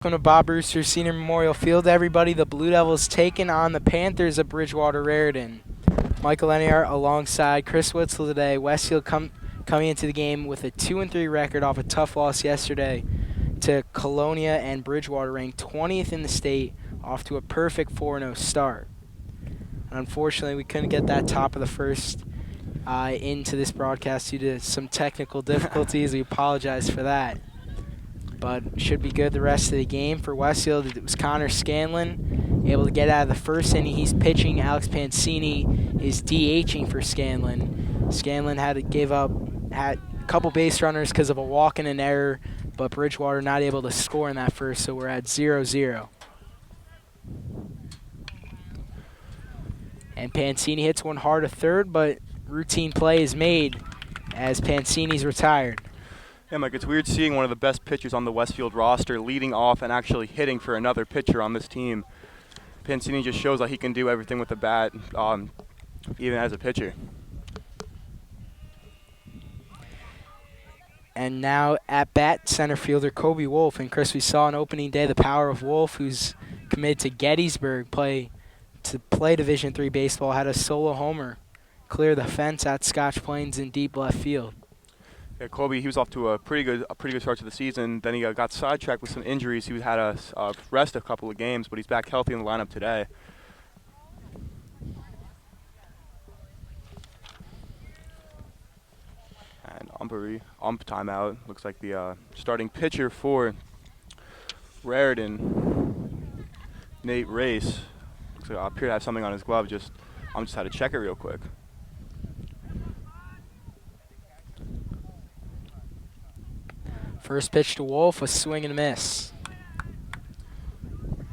Welcome to Bob Brewster Senior Memorial Field, everybody. The Blue Devils taking on the Panthers of Bridgewater Raritan. Michael Leniart alongside Chris Witzel today. Westfield coming into the game with a 2-3 record off a tough loss yesterday to Colonia and Bridgewater, ranked 20th in the state, off to a perfect 4-0 start. Unfortunately, we couldn't get that top of the first into this broadcast due to some technical difficulties. We apologize for that. But should be good the rest of the game for Westfield. It was Connor Scanlon able to get out of the first inning. He's pitching. Alex Pancini is DHing for Scanlon. Scanlon had a couple base runners because of a walk and an error, but Bridgewater not able to score in that first, so we're at 0-0. And Pancini hits one hard to third, but routine play is made as Pancini's retired. Yeah, Mike, it's weird seeing one of the best pitchers on the Westfield roster leading off and actually hitting for another pitcher on this team. Pancini just shows that he can do everything with the bat, even as a pitcher. And now at bat, center fielder Kobe Wolf. And Chris, we saw on opening day the power of Wolf, who's committed to Gettysburg to play Division III baseball, had a solo homer clear the fence at Scotch Plains in deep left field. Yeah, Kobe, he was off to a pretty good start to the season. Then he got sidetracked with some injuries. He had a rest a couple of games, but he's back healthy in the lineup today. And ump timeout. Looks like the starting pitcher for Raritan, Nate Race. Looks like I appear to have something on his glove. I'm just had to check it real quick. First pitch to Wolf, a swing and a miss.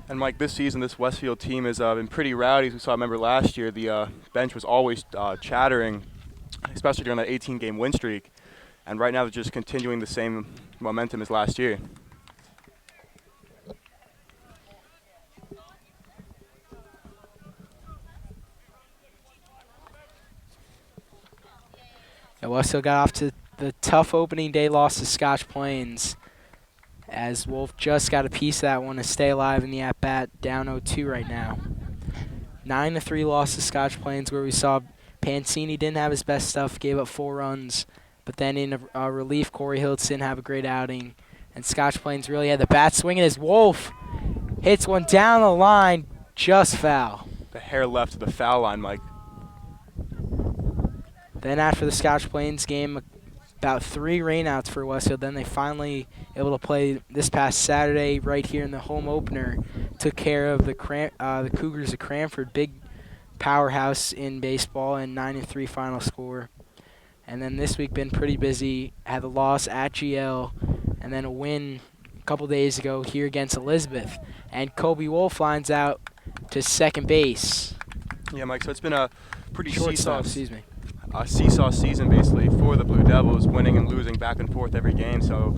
And Mike, this season, this Westfield team has been pretty rowdy. As we saw, remember last year, the bench was always chattering, especially during that 18-game win streak. And right now, they're just continuing the same momentum as last year. And Westfield got off to the tough opening day loss to Scotch Plains, as Wolf just got a piece of that one to stay alive in the at-bat, down 0-2 right now. 9-3 loss to Scotch Plains, where we saw Pancini didn't have his best stuff, gave up 4 runs, but then in a relief, Corey Hiltz didn't have a great outing, and Scotch Plains really had the bat swinging as Wolf hits one down the line, just foul. The hair left of the foul line, Mike. Then after the Scotch Plains game, about 3 rainouts for Westfield. Then they finally able to play this past Saturday right here in the home opener. Took care of the Cougars of Cranford, big powerhouse in baseball, and 9-3 final score. And then this week been pretty busy. Had the loss at GL, and then a win a couple days ago here against Elizabeth. And Kobe Wolf lines out to second base. Yeah, Mike. So it's been a pretty Shortstop, seesaw season basically for the Blue Devils, winning and losing back and forth every game. So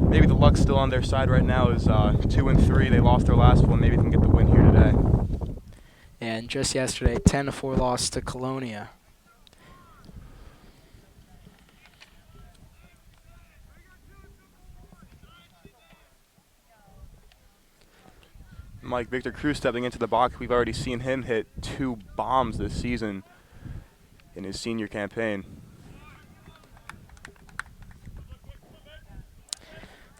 maybe the luck's still on their side right now. Is 2-3. They lost their last one. Maybe they can get the win here today. And just yesterday, 10-4 loss to Colonia. Mike, Victor Cruz stepping into the box. We've already seen him hit 2 bombs this season in his senior campaign.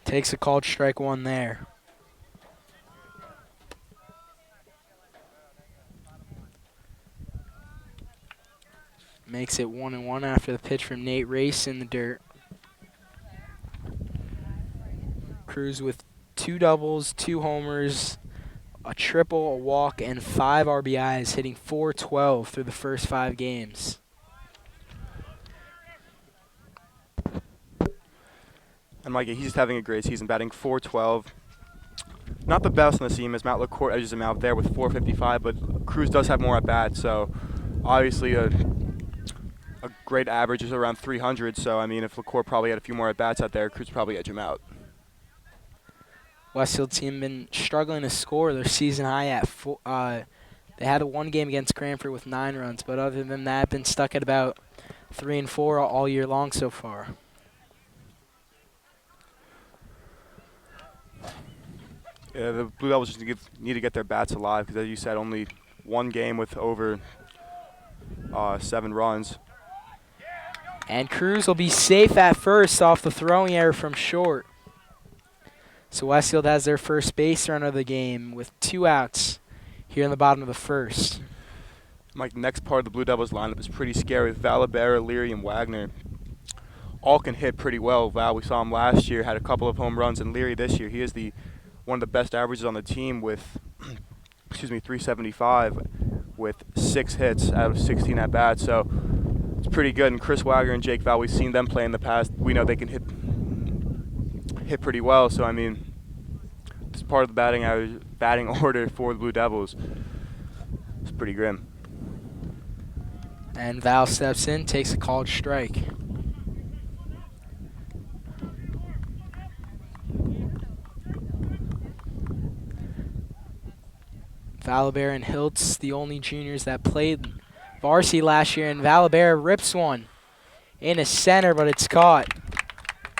Takes a called strike 1 there. Makes it 1-1 after the pitch from Nate Race in the dirt. Cruz with 2 doubles, 2 homers, a triple, a walk, and 5 RBIs, hitting .412 through the first 5 games. And Mike, he's just having a great season, batting .412. Not the best in the team, as Matt LaCourte edges him out there with .455, but Cruz does have more at-bats, so obviously a great average is around 300, so I mean, if LaCourte probably had a few more at-bats out there, Cruz probably edge him out. Westfield team been struggling to score. Their season high at they had a 1 game against Cranford with 9 runs, but other than that, been stuck at about 3 and 4 all year long so far. Yeah, the Blue Devils just need to get their bats alive because, as you said, only one game with over 7 runs. And Cruz will be safe at first off the throwing error from short. So Westfield has their first base runner of the game with 2 outs here in the bottom of the first. Mike, the next part of the Blue Devils lineup is pretty scary with Valabera, Leary, and Wagner. All can hit pretty well. Val, we saw him last year, had a couple of home runs, and Leary this year, he is one of the best averages on the team with, 375 with 6 hits out of 16 at bats. So it's pretty good. And Chris Wagner and Jake Val, we've seen them play in the past. We know they can hit pretty well. So I mean, it's part of the batting order for the Blue Devils. It's pretty grim. And Val steps in, takes a called strike. Valabera and Hiltz, the only juniors that played varsity last year, and Valabera rips one into center, but it's caught.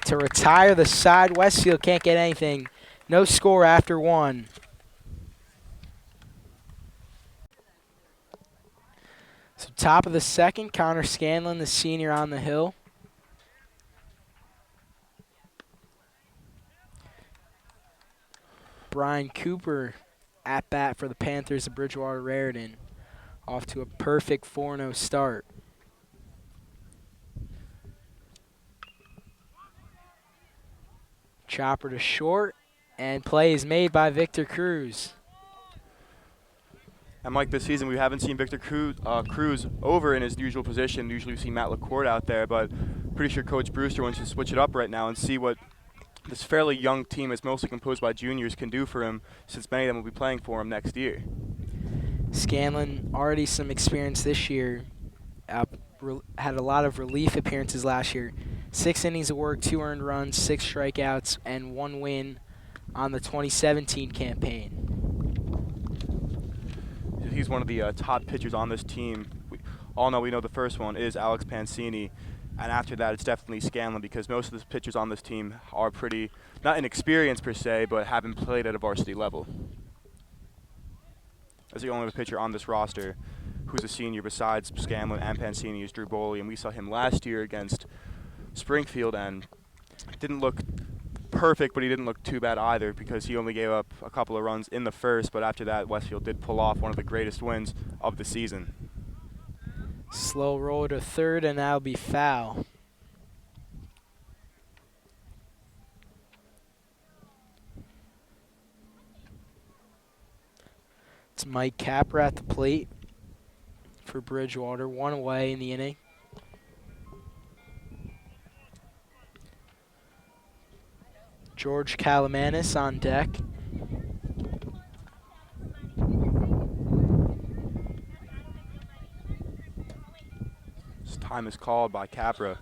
To retire the side, Westfield can't get anything. No score after 1. So top of the second, Connor Scanlon, the senior, on the hill. Brian Cooper at bat for the Panthers of Bridgewater Raritan. Off to a perfect 4-0 start. Chopper to short, and play is made by Victor Cruz. And Mike, this season we haven't seen Victor Cruz over in his usual position. Usually we see Matt LaCourte out there, but pretty sure Coach Brewster wants to switch it up right now and see what this fairly young team is mostly composed by juniors can do for him, since many of them will be playing for him next year. Scanlon, already some experience this year, had a lot of relief appearances last year. 6 innings of work, 2 earned runs, 6 strikeouts, and 1 win on the 2017 campaign. He's one of the top pitchers on this team. We know the first one is Alex Pancini, and after that it's definitely Scanlon, because most of the pitchers on this team are pretty, not inexperienced per se, but haven't played at a varsity level. As the only pitcher on this roster who's a senior besides Scanlon and Pancini is Drew Boley, and we saw him last year against Springfield and didn't look perfect, but he didn't look too bad either, because he only gave up a couple of runs in the first, but after that Westfield did pull off one of the greatest wins of the season. Slow roll to third, and that'll be foul. It's Mike Capra at the plate for Bridgewater. 1 away in the inning. George Kalamanis on deck. This time is called by Capra.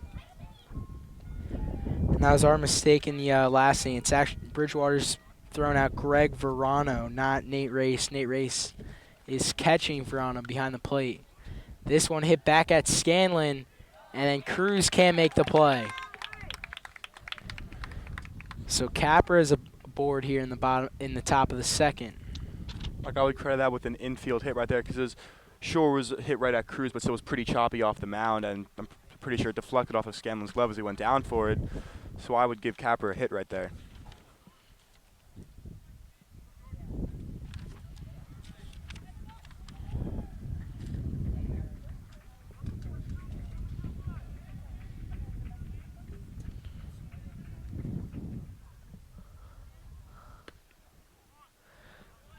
And that was our mistake in the last inning. It's actually Bridgewater's thrown out Greg Verano, not Nate Race. Nate Race is catching Verano behind the plate. This one hit back at Scanlon, and then Cruz can't make the play. So Capra is aboard here in the top of the second. Like, I would credit that with an infield hit right there, because his Shore was hit right at Cruz, but still was pretty choppy off the mound, and I'm pretty sure it deflected off of Scanlon's glove as he went down for it. So I would give Capra a hit right there.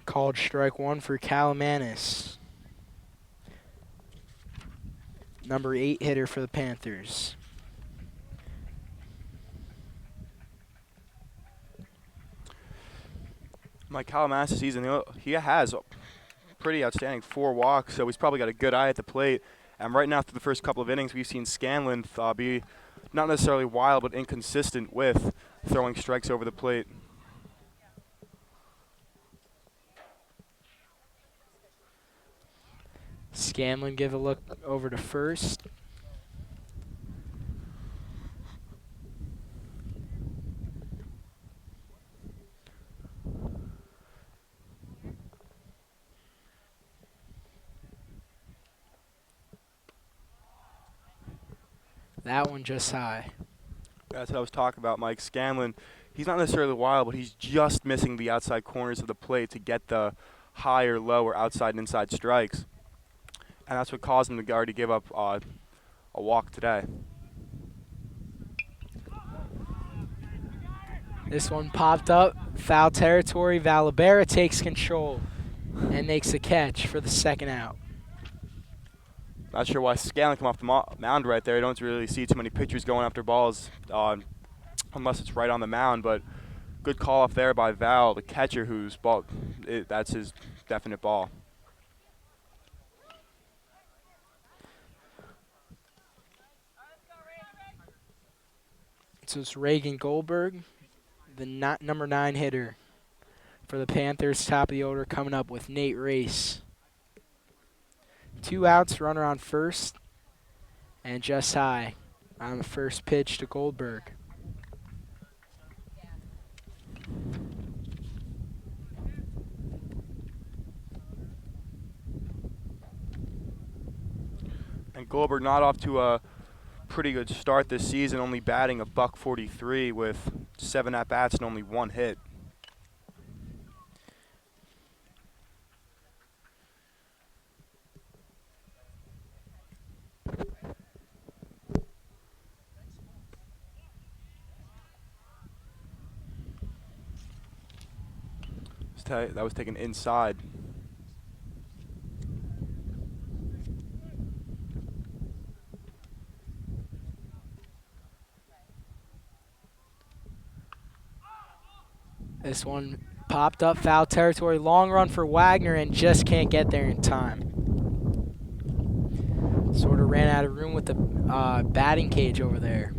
Called strike 1 for Kalamanis. Number 8 hitter for the Panthers. Mike Kalamanis this season, he has pretty outstanding 4 walks, so he's probably got a good eye at the plate. And right now, through the first couple of innings, we've seen Scanlon be not necessarily wild, but inconsistent with throwing strikes over the plate. Scanlon give a look over to first. That one just high. That's what I was talking about, Mike. Scanlon, he's not necessarily wild, but he's just missing the outside corners of the plate to get the high or low or outside and inside strikes. And that's what caused him to already give up a walk today. This one popped up. Foul territory. Valabera takes control and makes a catch for the second out. Not sure why Scanlon come off the mound right there. You don't really see too many pitchers going after balls unless it's right on the mound, but good call off there by Val, the catcher, whose ball, that's his definite ball. So it's Reagan Goldberg, the number 9 hitter for the Panthers. Top of the order coming up with Nate Race. 2 outs, runner on first, and just high on the first pitch to Goldberg. And Goldberg not off to a pretty good start this season, only batting a .143 with 7 at-bats and only 1 hit. That was taken inside. This one popped up, foul territory, long run for Wagner, and just can't get there in time. Sort of ran out of room with the batting cage over there.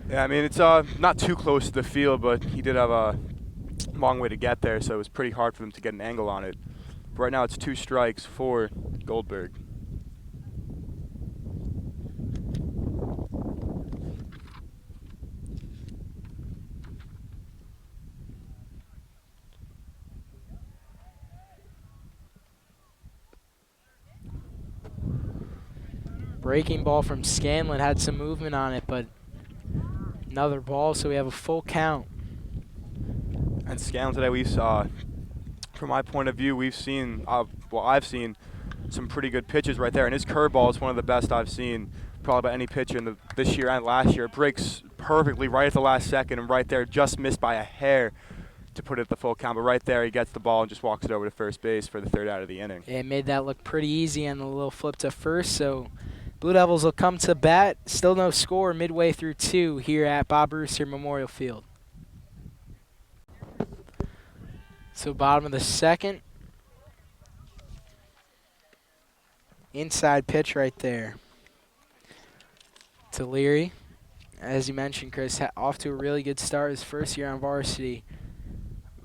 Yeah, I mean, it's not too close to the field, but he did have a long way to get there, so it was pretty hard for them to get an angle on it. But right now it's 2 strikes for Goldberg. Breaking ball from Scanlon had some movement on it, but another ball, so we have a full count. And Scanlon today, we saw, from my point of view, we've seen, I've seen some pretty good pitches right there. And his curveball is one of the best I've seen probably by any pitcher in this year and last year. It breaks perfectly right at the last second, and right there just missed by a hair to put it at the full count. But right there, he gets the ball and just walks it over to first base for the 3rd out of the inning. It made that look pretty easy on the little flip to first, so Blue Devils will come to bat. Still no score midway through 2 here at Bob Brewster Memorial Field. So bottom of the second. Inside pitch right there to Leary. As you mentioned, Chris, off to a really good start his first year on varsity.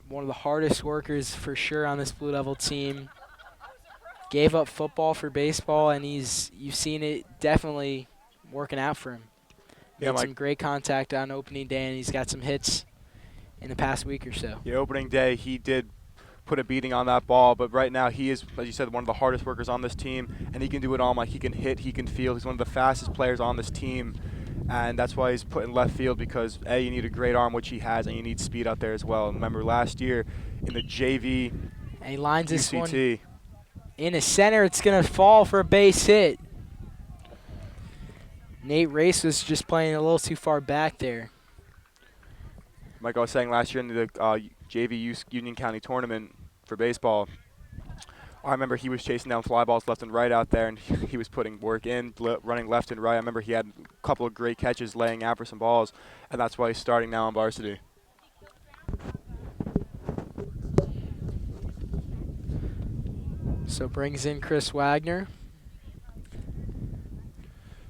One of the hardest workers for sure on this Blue Devil team. Gave up football for baseball, and you've seen it definitely working out for him. Yeah, Made some great contact on opening day, and he's got some hits in the past week or so. Yeah, opening day, he did put a beating on that ball, but right now he is, as you said, one of the hardest workers on this team, and he can do it all. Like, he can hit, he can field. He's one of the fastest players on this team, and that's why he's put in left field, because A, you need a great arm, which he has, and you need speed out there as well. And remember last year in the JV and he lines this UCT, one in the center. It's going to fall for a base hit. Nate Race was just playing a little too far back there. Like I was saying, last year in the JV Union County tournament for baseball, I remember he was chasing down fly balls left and right out there, and he was putting work in, running left and right. I remember he had a couple of great catches laying out for some balls, and that's why he's starting now on varsity. So brings in Chris Wagner.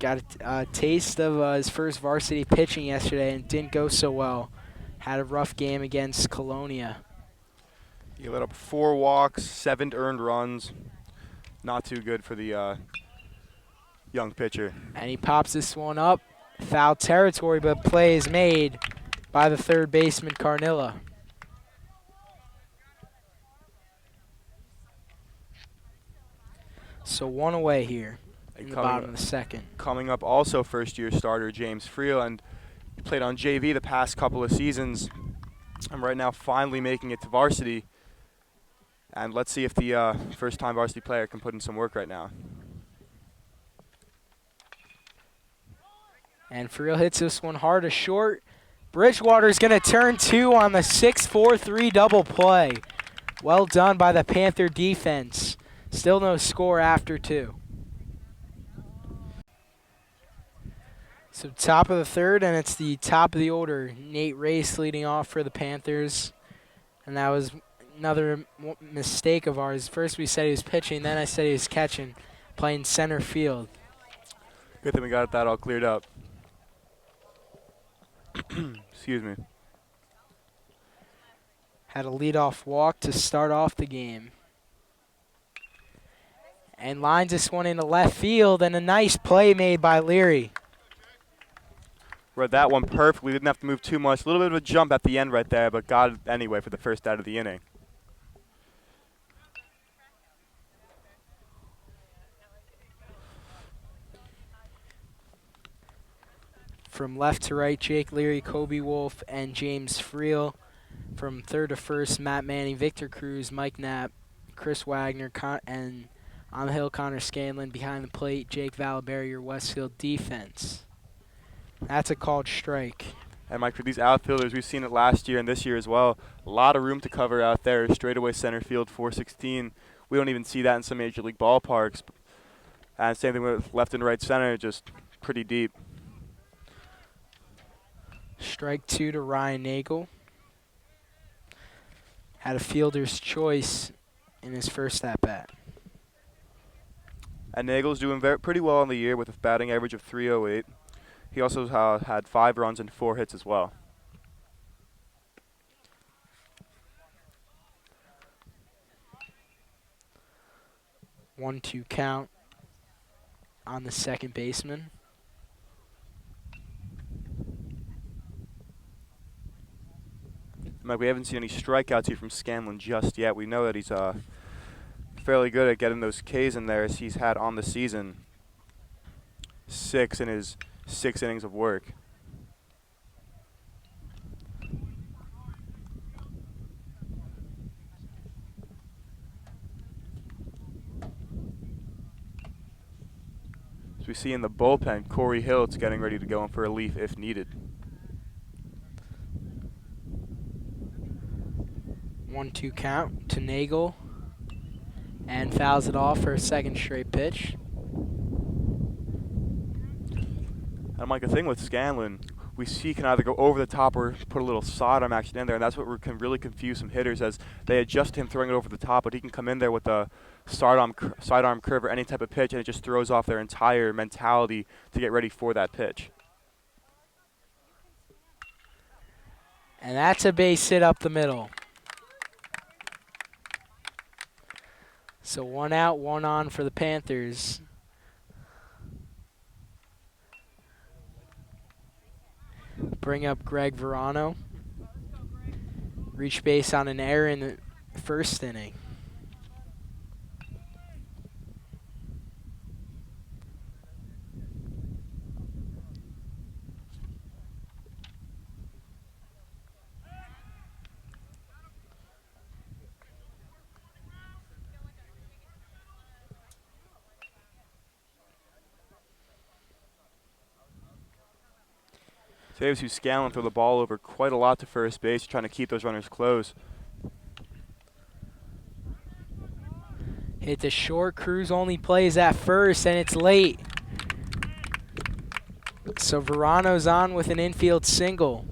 Got a taste of his first varsity pitching yesterday and didn't go so well. Had a rough game against Colonia. He let up 4 walks, 7 earned runs. Not too good for the young pitcher. And he pops this one up. Foul territory, but play is made by the third baseman, Carnilla. So 1 away here. in the bottom of the second. Coming up also first-year starter James Friel, and he played on JV the past couple of seasons, and right now finally making it to varsity. And let's see if the first-time varsity player can put in some work right now. And Friel hits this one hard to short. Bridgewater's going to turn 2 on the 6-4-3 double play. Well done by the Panther defense. Still no score after 2. So top of the third, and it's the top of the order. Nate Race leading off for the Panthers. And that was another mistake of ours. First we said he was pitching, then I said he was catching, playing center field. Good thing we got that all cleared up. Excuse me. Had a leadoff walk to start off the game. And lines this one into left field, and a nice play made by Leary. Read that one perfectly. Didn't have to move too much. A little bit of a jump at the end right there, but got it anyway for the first out of the inning. From left to right, Jake Leary, Kobe Wolf, and James Friel. From third to first, Matt Manning, Victor Cruz, Mike Knapp, Chris Wagner, and on the hill, Connor Scanlon. Behind the plate, Jake Valaberry, your Westfield defense. That's a called strike. And Mike, for these outfielders, we've seen it last year and this year as well. A lot of room to cover out there. Straightaway center field, 416. We don't even see that in some major league ballparks. And same thing with left and right center, just pretty deep. Strike 2 to Ryan Nagel. Had a fielder's choice in his first at-bat. And Nagel's doing pretty well on the year with a batting average of 308. He also had 5 runs and 4 hits as well. One-two count on the second baseman. Mike, we haven't seen any strikeouts here from Scanlon just yet. We know that he's fairly good at getting those Ks in there, as he's had on the season 6 in his 6 innings of work. As we see in the bullpen, Corey Hiltz getting ready to go in for a relief if needed. 1-2 count to Nagel, and fouls it off for a second straight pitch. And Mike, the thing with Scanlon, we see he can either go over the top or put a little sidearm action in there, and that's what can really confuse some hitters as they adjust him throwing it over the top, but he can come in there with a sidearm curve or any type of pitch, and it just throws off their entire mentality to get ready for that pitch. And that's a base hit up the middle. So 1 out, 1 on for the Panthers. Bring up Greg Verano. Reach base on an error in the first inning. Saves who Scanlon throw the ball over quite a lot to first base, trying to keep those runners close. Hit the short. Cruz only plays at first, and it's late. So Verano's on with an infield single.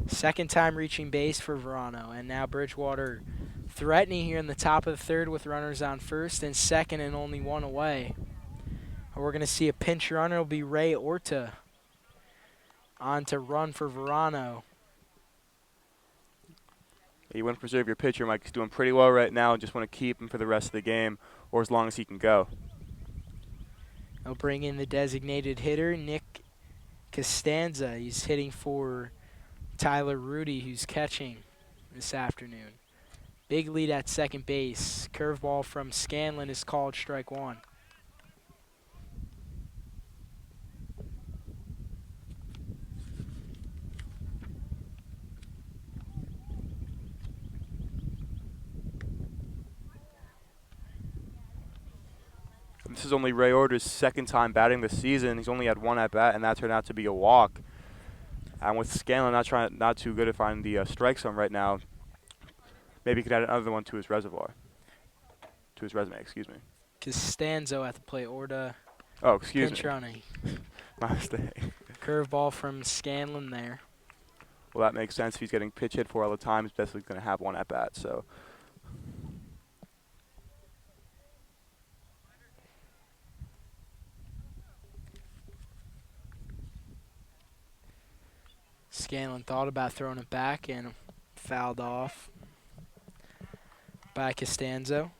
Second time reaching base for Verano, and now Bridgewater threatening here in the top of the third with runners on first and second and only 1 away. We're going to see a pinch runner. It'll be Ray Orta on to run for Verano. You want to preserve your pitcher, Mike. He's doing pretty well right now. Just want to keep him for the rest of the game or as long as he can go. They'll bring in the designated hitter, Nick Costanza. He's hitting for Tyler Rudy, who's catching this afternoon. Big lead at second base. Curveball from Scanlon is called strike 1. this is only Ray Order's second time batting this season. He's only had one at bat, and that turned out to be a walk. And with Scanlon not too good at finding the strike zone right now, maybe he could add another one to his reservoir, to his resume. Excuse me. Costanzo at the plate. Orta Oh, excuse pinch me. running. My mistake. Curveball from Scanlon there. Well, that makes sense. If he's getting pitch hit for all the time, he's basically going to have one at bat. So. Scanlon thought about throwing it back and fouled off by Costanzo.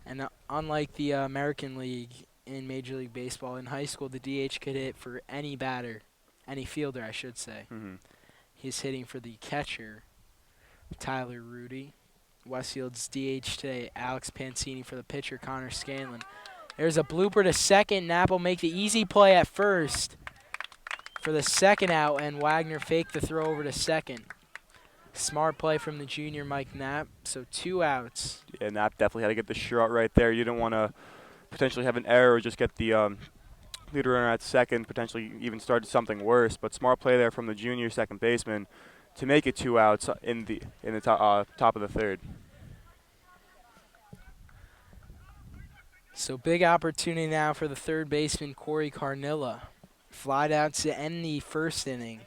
And unlike the American League in Major League Baseball, in high school, the DH could hit for any batter, any fielder, I should say. Mm-hmm. He's hitting for the catcher, Tyler Rudy. Westfield's DH today, Alex Pancini for the pitcher, Connor Scanlon. There's a blooper to second. Knapp will make the easy play at first for the second out, and Wagner faked the throw over to second. Smart play from the junior, Mike Knapp. So 2 outs. Yeah, Knapp definitely had to get the shot right there. You don't want to potentially have an error or just get the leader runner at second, potentially even start something worse. But smart play there from the junior second baseman to make it 2 outs in the top of the third. So big opportunity now for the third baseman, Corey Carnilla. Flied out to end the first inning.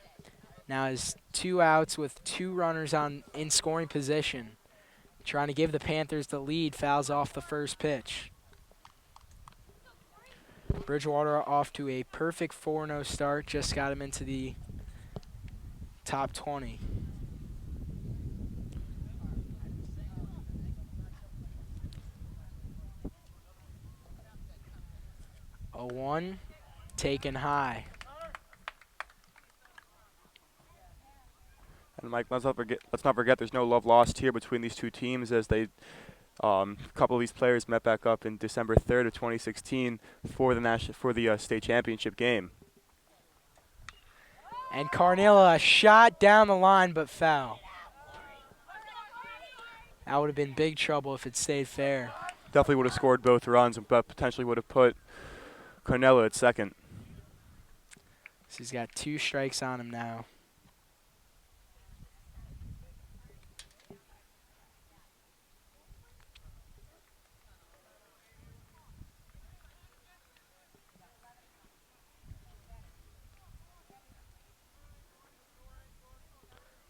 Now is 2 outs with 2 runners in scoring position. Trying to give the Panthers the lead, fouls off the first pitch. Bridgewater off to a perfect 4-0 start, just got him into the top 20. A 1, taken high. And Mike, let's not forget there's no love lost here between these two teams, as a couple of these players met back up in December 3rd of 2016 for the state championship game. And Carnilla, a shot down the line, but foul. That would have been big trouble if it stayed fair. Definitely would have scored both runs, but potentially would have put Carnella at second. So he's got 2 strikes on him now.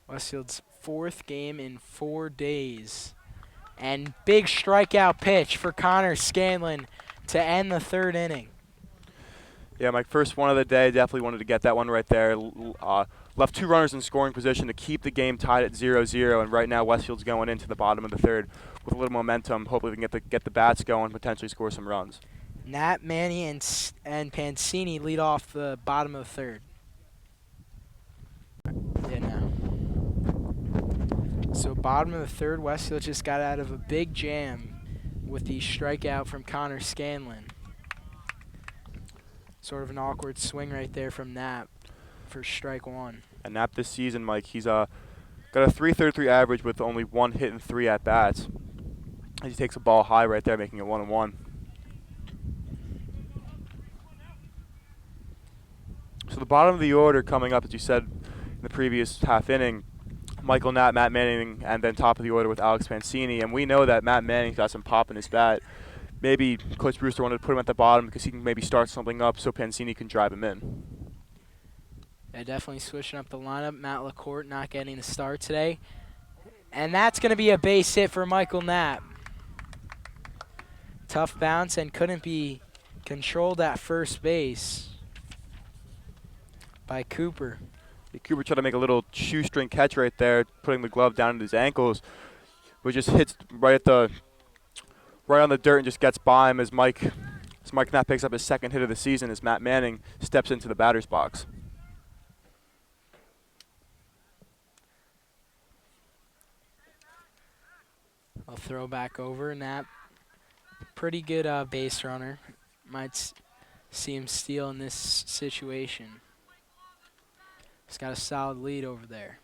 Westfield's 4th game in 4 days. And big strikeout pitch for Connor Scanlon to end the 3rd inning. Yeah, my first one of the day. Definitely wanted to get that one right there. Left 2 runners in scoring position to keep the game tied at 0-0. And right now Westfield's going into the bottom of the 3rd with a little momentum. Hopefully we can get the bats going, potentially score some runs. Nat, Manny, and Pancini lead off the bottom of the 3rd. Yeah, now. So bottom of the 3rd, Westfield just got out of a big jam with the strikeout from Connor Scanlon. Sort of an awkward swing right there from Knapp for strike 1. And Knapp this season, Mike, he's got a .333 average with only 1 hit and 3 at bats. He takes a ball high right there, making it 1-1. So the bottom of the order coming up, as you said in the previous half inning, Michael Knapp, Matt Manning, and then top of the order with Alex Pancini. And we know that Matt Manning's got some pop in his bat. Maybe Coach Brewster wanted to put him at the bottom because he can maybe start something up so Pancini can drive him in. Yeah, definitely switching up the lineup. Matt LaCourte not getting the start today. And that's going to be a base hit for Michael Knapp. Tough bounce and couldn't be controlled at first base by Cooper. Cooper tried to make a little shoestring catch right there, putting the glove down at his ankles, but just hits right on the dirt and just gets by him as Mike Knapp picks up his 2nd hit of the season as Matt Manning steps into the batter's box. I'll throw back over. Knapp, pretty good base runner. Might see him steal in this situation. He's got a solid lead over there.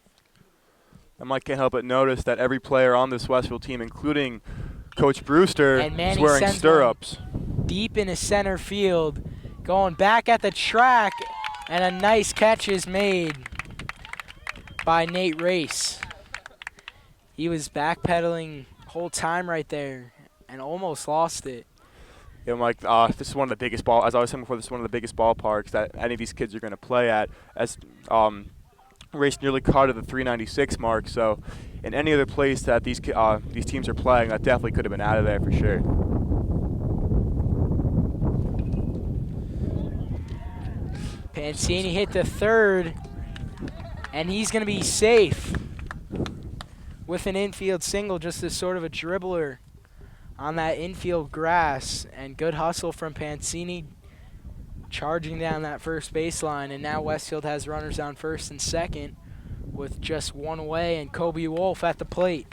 And Mike can't help but notice that every player on this Westfield team, including Coach Brewster, And is Manny wearing sends stirrups. Deep into center field, going back at the track, and a nice catch is made by Nate Race. He was backpedaling whole time right there and almost lost it. Yeah, Mike, this is one of the biggest as I was saying before, this is one of the biggest ballparks that any of these kids are going to play at. As Race nearly caught at the 396 mark, so in any other place that these teams are playing, that definitely could have been out of there for sure. Pancini hit the third, and he's going to be safe with an infield single, just as sort of a dribbler on that infield grass. And good hustle from Pancini, charging down that first baseline. And now Westfield has runners on first and second with just one away, and Kobe Wolf at the plate.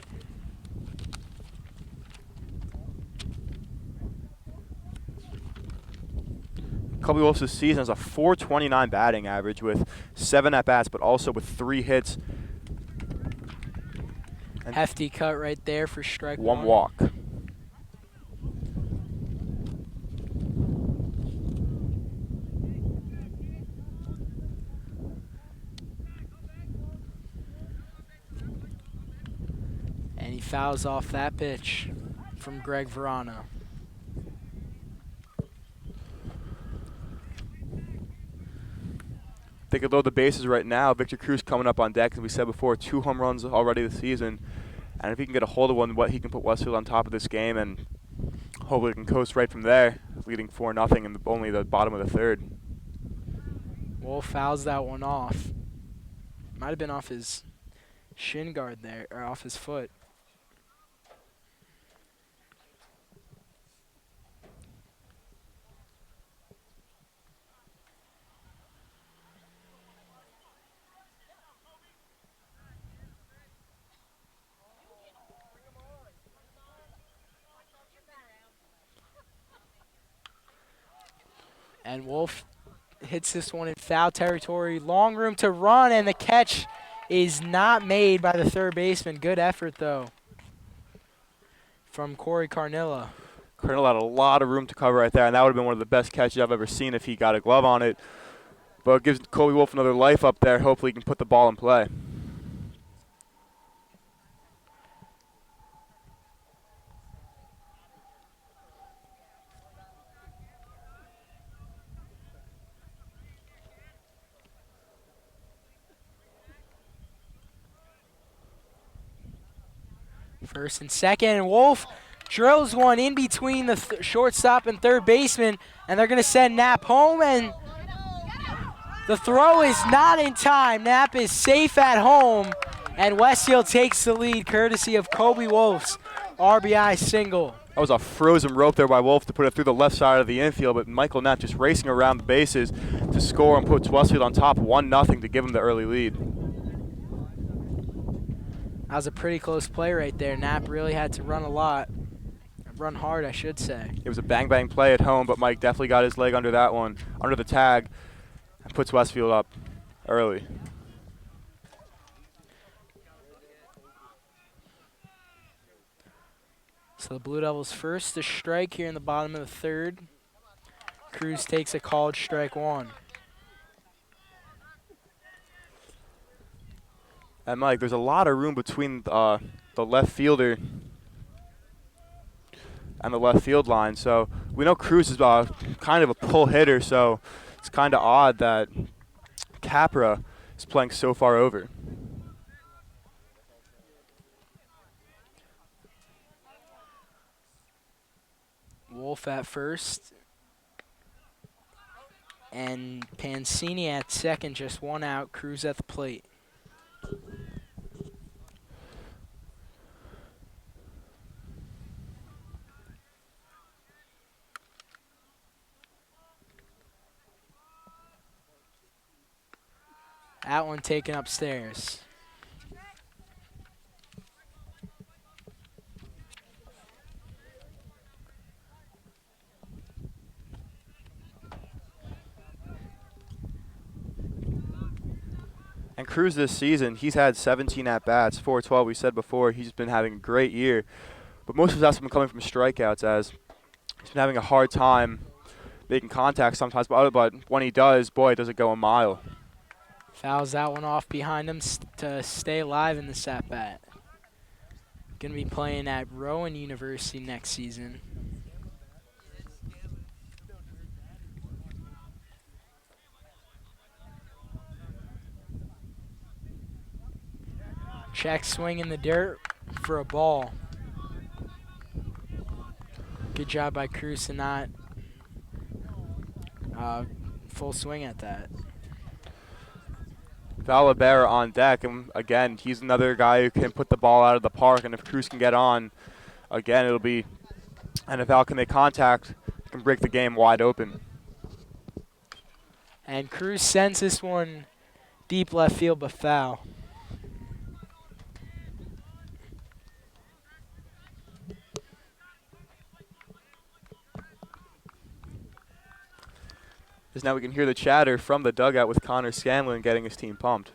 Kobe Wolf this season has a .429 batting average with 7 at-bats, but also with 3 hits. And hefty cut right there for strike 1 one. walk. And he fouls off that pitch from Greg Verano. They could load the bases right now. Victor Cruz coming up on deck, as we said before, 2 home runs already this season. And if he can get a hold of one, he can put Westfield on top of this game, and hopefully can coast right from there, leading 4-0 in only the bottom of the third. Wolf fouls that one off. Might have been off his shin guard there, or off his foot. And Wolf hits this one in foul territory. Long room to run, and the catch is not made by the third baseman. Good effort, though, from Corey Carnilla. Carnilla had a lot of room to cover right there, and that would have been one of the best catches I've ever seen if he got a glove on it. But it gives Kobe Wolf another life up there. Hopefully he can put the ball in play. First and second, and Wolf drills one in between the shortstop and third baseman, and they're going to send Knapp home, and the throw is not in time. Knapp is safe at home, and Westfield takes the lead courtesy of Kobe Wolf's RBI single. That was a frozen rope there by Wolf to put it through the left side of the infield, but Michael Knapp just racing around the bases to score and puts Westfield on top 1-0 to give him the early lead. That was a pretty close play right there. Knapp really had to run a lot. Run hard, I should say. It was a bang-bang play at home, but Mike definitely got his leg under that one, under the tag, and puts Westfield up early. So the Blue Devils first to strike here in the bottom of the third. Cruz takes a called strike one. And Mike, there's a lot of room between the left fielder and the left field line. So we know Cruz is kind of a pull hitter, so it's kind of odd that Capra is playing so far over. Wolf at first. And Pancini at second, just one out. Cruz at the plate. That one taken upstairs. And Cruz this season, he's had 17 at-bats, 412 we said before. He's been having a great year. But most of his has been coming from strikeouts, as he's been having a hard time making contact sometimes. But when he does, boy, does it go a mile. Fouls that one off behind him to stay alive in this at-bat. Going to be playing at Rowan University next season. Check swing in the dirt for a ball. Good job by Cruz to not full swing at that. Valabera on deck, and again, he's another guy who can put the ball out of the park, and if Cruz can get on, again, it'll be, and if Val can make contact, it can break the game wide open. And Cruz sends this one deep left field, but foul. Because now we can hear the chatter from the dugout with Connor Scanlon getting his team pumped.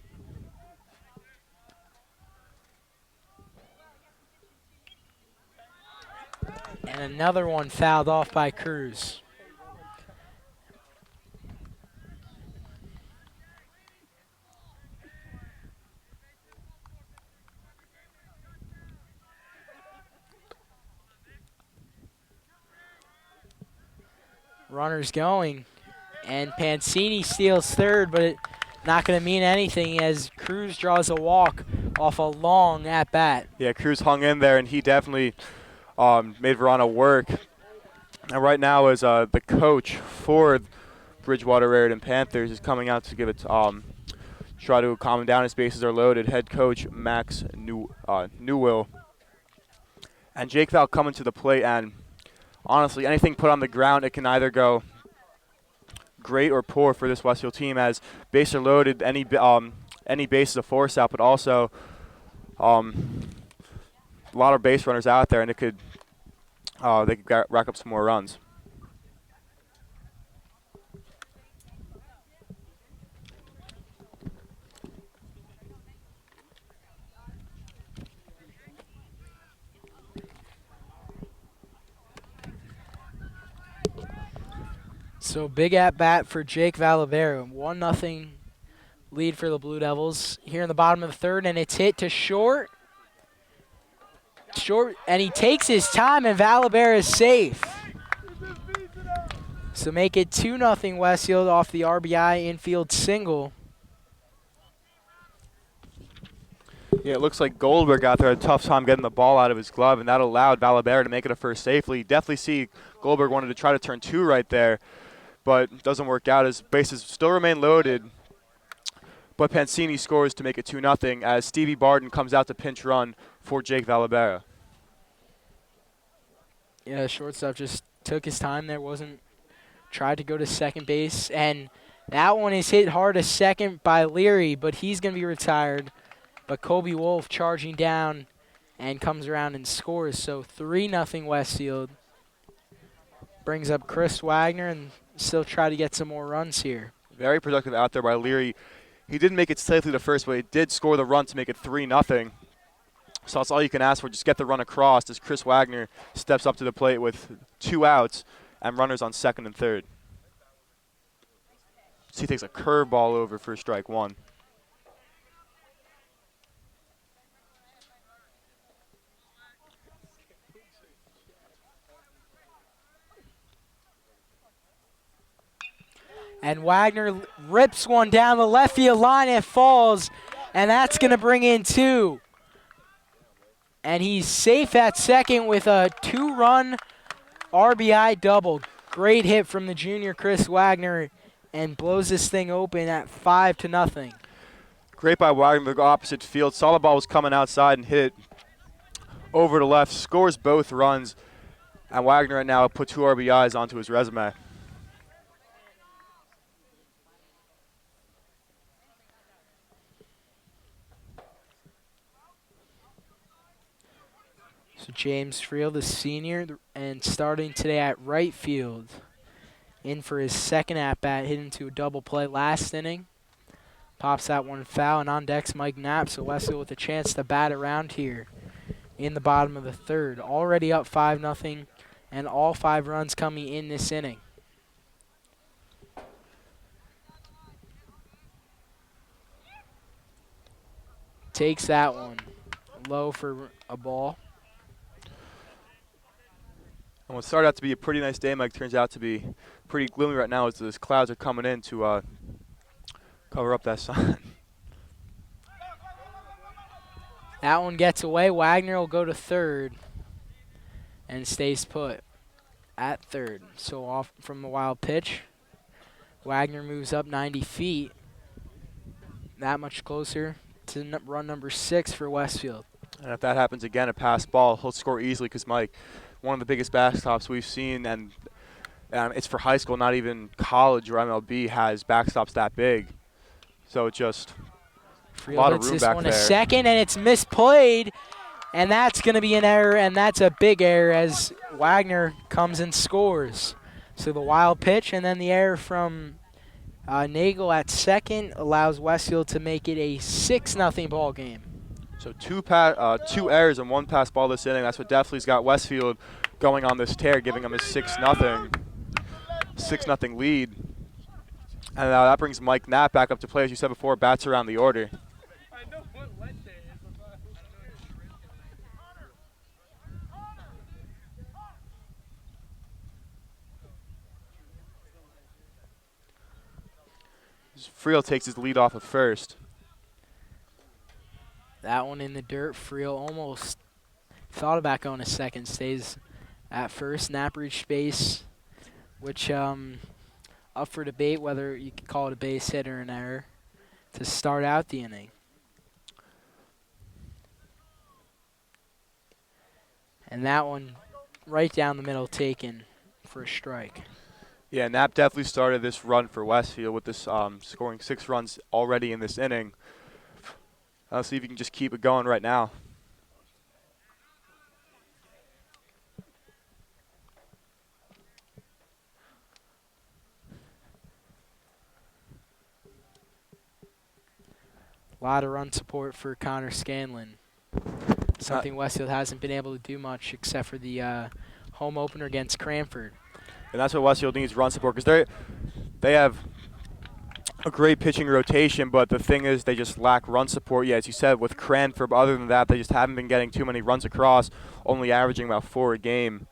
And another one fouled off by Cruz. Runners going. And Pancini steals third, but not going to mean anything as Cruz draws a walk off a long at-bat. Yeah, Cruz hung in there, and he definitely made Verona work. And right now is the coach for Bridgewater Raritan Panthers is coming out to give it try to calm him down. His bases are loaded. Head coach Max Newell. And Jake Val coming to the plate, and honestly, anything put on the ground, it can either go great or poor for this Westfield team, as bases are loaded, any base is a force out, but also a lot of base runners out there, and they could rack up some more runs. So big at bat for Jake Valabera. 1-0 lead for the Blue Devils here in the bottom of the third, and it's hit to short. And he takes his time, and Valabera is safe. So make it 2-0 Westfield off the RBI infield single. Yeah, it looks like Goldberg out there had a tough time getting the ball out of his glove, and that allowed Valabera to make it a first safely. You definitely see Goldberg wanted to try to turn two right there, but it doesn't work out. His bases still remain loaded, but Pancini scores to make it 2-0 as Stevie Barden comes out to pinch run for Jake Valabera. Yeah, shortstop just took his time there, tried to go to second base, and that one is hit hard to second by Leary, but he's going to be retired. But Kobe Wolf charging down and comes around and scores. So 3-0 Westfield. Brings up Chris Wagner and still try to get some more runs here. Very productive out there by Leary. He didn't make it safely the first, but he did score the run to make it 3-0. So that's all you can ask for. Just get the run across as Chris Wagner steps up to the plate with 2 outs and runners on second and third. So he takes a curveball over for strike one. And Wagner rips one down the left field line and falls, and that's going to bring in 2. And he's safe at second with a 2-run RBI double. Great hit from the junior Chris Wagner and blows this thing open at 5-0. Great by Wagner to go opposite field. Saw the ball was coming outside and hit it over to left. Scores both runs, and Wagner right now put 2 RBIs onto his resume. So James Friel, the senior, and starting today at right field. In for his second at-bat, hit into a double play last inning. Pops that one foul, and on deck's Mike Knapp, so Westfield with a chance to bat around here in the bottom of the third. Already up 5-0, and all 5 runs coming in this inning. Takes that one low for a ball. And what started out to be a pretty nice day, Mike, turns out to be pretty gloomy right now as those clouds are coming in to cover up that sun. That one gets away. Wagner will go to third and stays put at third. So off from the wild pitch. Wagner moves up 90 feet. That much closer to run number 6 for Westfield. And if that happens again, a pass ball, he'll score easily because, Mike, one of the biggest backstops we've seen, and it's for high school, not even college or MLB, has backstops that big. So it's just a lot of room this back one there. A second, and it's misplayed, and that's going to be an error, and that's a big error as Wagner comes and scores. So the wild pitch and then the error from Nagel at second allows Westfield to make it a 6-0 ball game. So two errors and 1 pass ball this inning. That's what definitely's got Westfield going on this tear, giving them a 6-0 lead. And that brings Mike Knapp back up to play, as you said before, bats around the order. Friel takes his lead off at first. That one in the dirt. Friel almost thought about going to second. Stays at first. Knapp reached base, which up for debate whether you could call it a base hit or an error to start out the inning. And that one right down the middle taken for a strike. Yeah, Knapp definitely started this run for Westfield with this scoring 6 runs already in this inning. I'll see if you can just keep it going right now. A lot of run support for Connor Scanlon. Something Westfield hasn't been able to do much except for the home opener against Cranford. And that's what Westfield needs, run support, because they have a great pitching rotation, but the thing is they just lack run support. Yeah, as you said, with Cranford, but other than that, they just haven't been getting too many runs across, only averaging about 4 a game.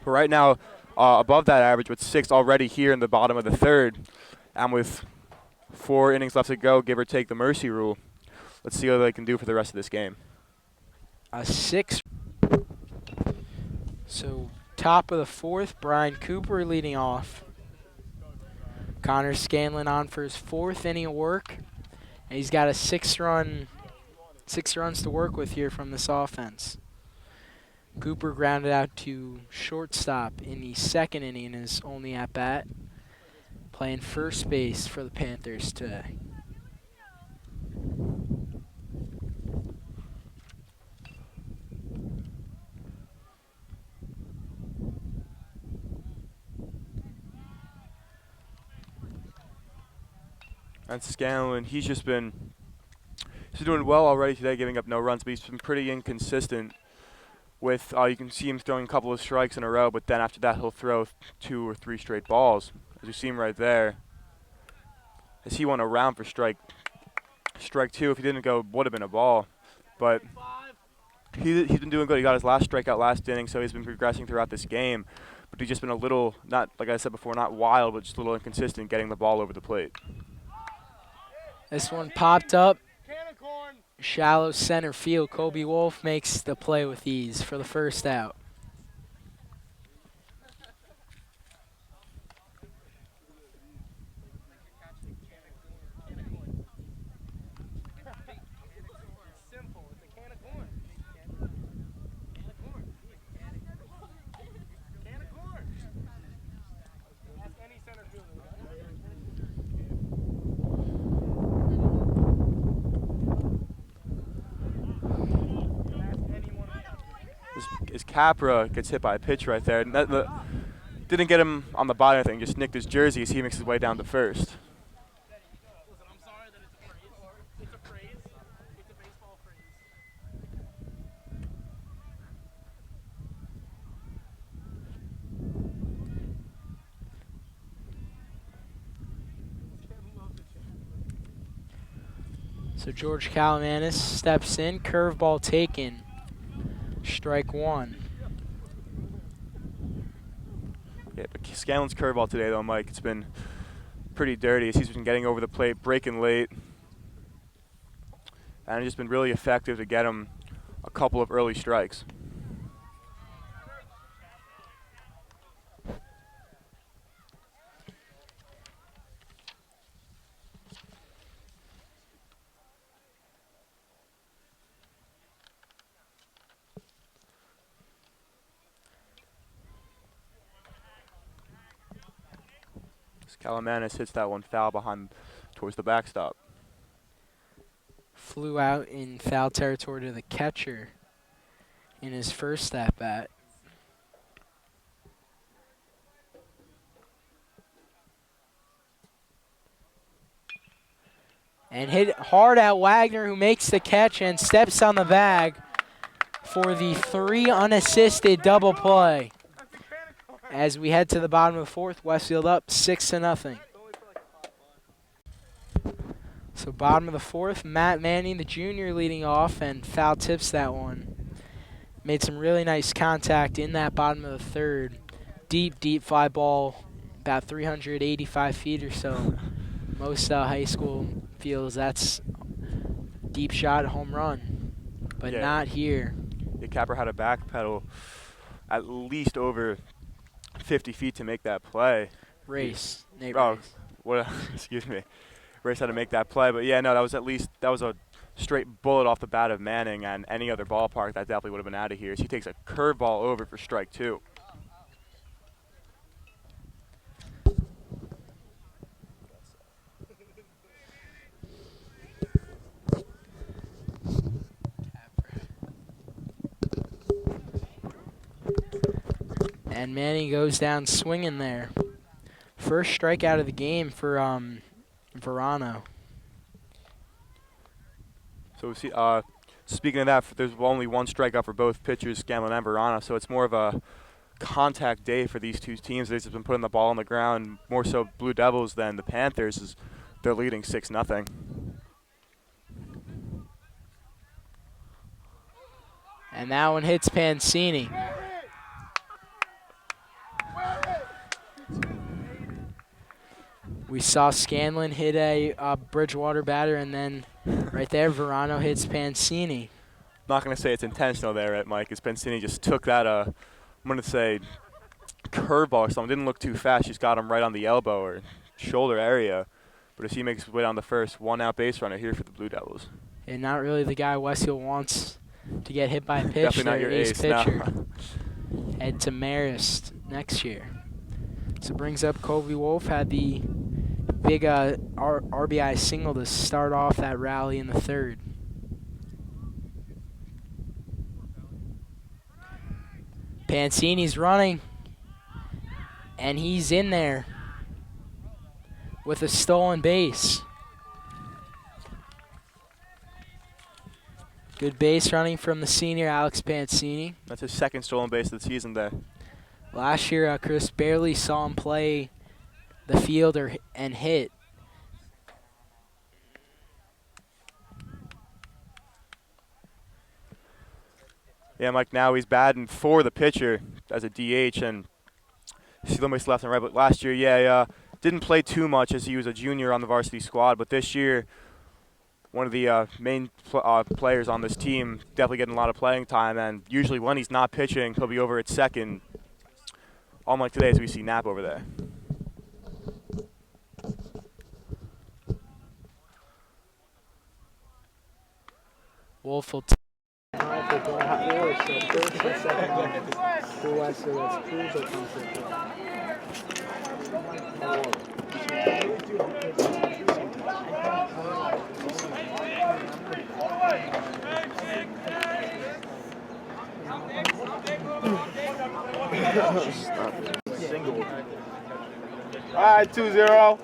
But right now, above that average with 6 already here in the bottom of the third, and with 4 innings left to go, give or take the mercy rule. Let's see what they can do for the rest of this game. A 6. So top of the 4th, Brian Cooper leading off. Connor Scanlon on for his 4th inning of work. And he's got a 6 runs to work with here from this offense. Cooper grounded out to shortstop in the 2nd inning in his only at-bat, playing first base for the Panthers today. And Scanlon, he's doing well already today, giving up no runs, but he's been pretty inconsistent. With you can see him throwing a couple of strikes in a row, but then after that he'll throw 2 or 3 straight balls, as you see him right there. As he went around for strike 2. If he didn't go, would have been a ball. But he's been doing good. He got his last strikeout last inning, so he's been progressing throughout this game. But he's just been a little, not like I said before, not wild, but just a little inconsistent getting the ball over the plate. This one popped up. Shallow center field. Kobe Wolf makes the play with ease for the first out. As Capra gets hit by a pitch right there, and didn't get him on the body or anything, just nicked his jersey as he makes his way down to first. So George Calamanis steps in, curveball taken. Strike one. Yeah, but Scanlon's curveball today, though, Mike, it's been pretty dirty as he's been getting over the plate, breaking late. And it's just been really effective to get him a couple of early strikes. Calamanis hits that one foul behind towards the backstop. Flew out in foul territory to the catcher in his first at-bat. And hit hard at Wagner, who makes the catch and steps on the bag for the 3 unassisted double play. As we head to the bottom of the fourth, Westfield up 6-0. So bottom of the fourth, Matt Manning, the junior, leading off, and foul tips that one. Made some really nice contact in that bottom of the third. Deep fly ball, about 385 feet or so. Most high school feels that's deep shot, home run, but yeah. not here. The capper had a back pedal at least over 50 feet to make that play. Race. Nate Oh, Race. what? Excuse me. Race had to make that play, but yeah, no, that was a straight bullet off the bat of Manning, and any other ballpark that definitely would have been out of here. So he takes a curveball over for strike 2. And Manning goes down swinging there. First strikeout of the game for Verano. So see, speaking of that, there's only one strikeout for both pitchers, Scanlon and Verano. So it's more of a contact day for these two teams. They've just been putting the ball on the ground. More so Blue Devils than the Panthers. Is they're leading 6-0. And that one hits Pancini. We saw Scanlon hit a Bridgewater batter, and then right there, Verano hits Pancini. Not going to say it's intentional there, right, Mike? As Pancini just took that, I'm going to say, curveball or something. Didn't look too fast. Just got him right on the elbow or shoulder area. But as he makes his way down the first, 1-out base runner here for the Blue Devils. And not really the guy Westfield wants to get hit by a pitch. Definitely not your ace, pitcher. no. Head to Marist next year. So brings up Kobe Wolf, had the big RBI single to start off that rally in the third. Pancini's running, and he's in there with a stolen base. Good base running from the senior, Alex Pancini. That's his second stolen base of the season there. Last year, Chris barely saw him play the field and hit. Yeah, Mike, now he's batting for the pitcher as a DH, and stealing base left and right. But last year, didn't play too much as he was a junior on the varsity squad. But this year, one of the main players on this team, definitely getting a lot of playing time. And usually when he's not pitching, he'll be over at second. Unlike today, as we see Knapp over there. Wolf will Single. All right, 2-0.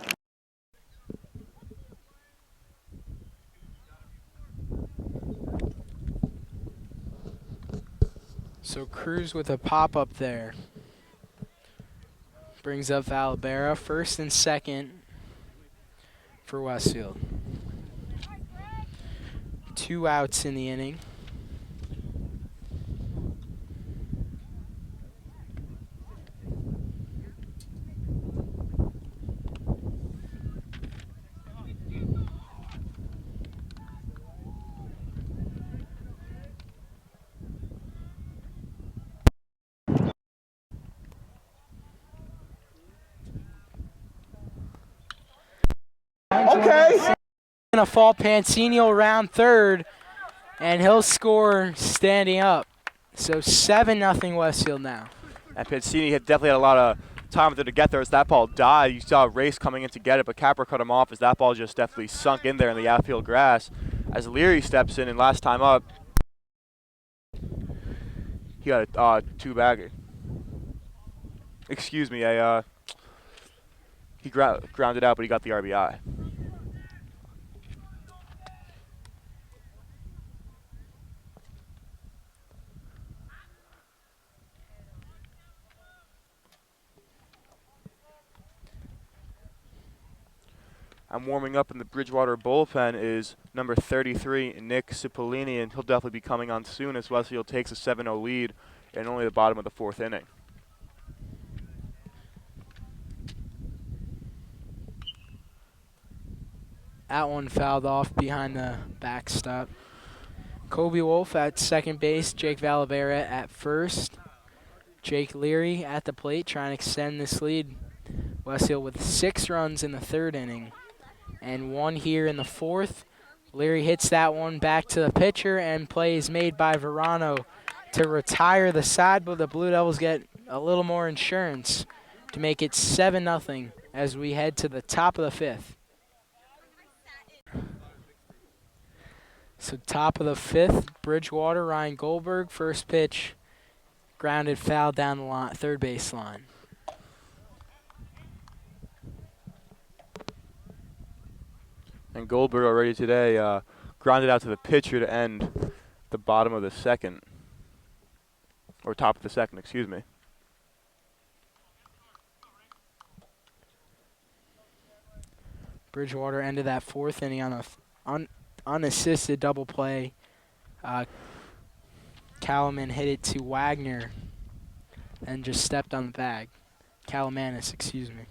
So Cruz with a pop-up there. Brings up Valibera, first and second for Westfield. 2 outs in the inning. Okay. Gonna fall. Pansini around third, and he'll score standing up. So 7-0 Westfield now. And Pansini had definitely had a lot of time with it to get there as that ball died. You saw a race coming in to get it, but Capra cut him off as that ball just definitely sunk in there in the outfield grass. As Leary steps in, and last time up, he got a two-bagger. Excuse me, he grounded out, but he got the RBI. And warming up in the Bridgewater bullpen is number 33, Nick Cipollini, and he'll definitely be coming on soon as Westfield takes a 7-0 lead in only the bottom of the 4th inning. That one fouled off behind the backstop. Kobe Wolf at second base, Jake Valavera at first. Jake Leary at the plate trying to extend this lead. Westfield with 6 runs in the 3rd inning and 1 here in the 4th. Leary hits that one back to the pitcher, and play is made by Verano to retire the side, but the Blue Devils get a little more insurance to make it 7-0 as we head to the top of the 5th. So top of the 5th, Bridgewater, Ryan Goldberg, first pitch, grounded foul down the line, third base line. And Goldberg already today grounded out to the pitcher to end the bottom of the 2nd. Or top of the 2nd, excuse me. Bridgewater ended that 4th inning on a unassisted double play. Calaman hit it to Wagner and just stepped on the bag. Calamanis, excuse me.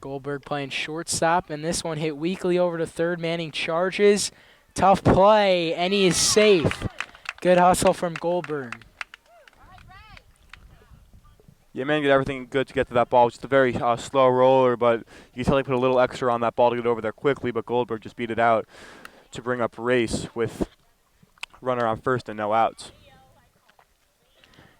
Goldberg playing shortstop, and this one hit weakly over to third. Manning charges. Tough play, and he is safe. Good hustle from Goldberg. Yeah, man, did everything good to get to that ball. Just a very slow roller, but you can tell he put a little extra on that ball to get over there quickly, but Goldberg just beat it out to bring up race with runner on first and no outs.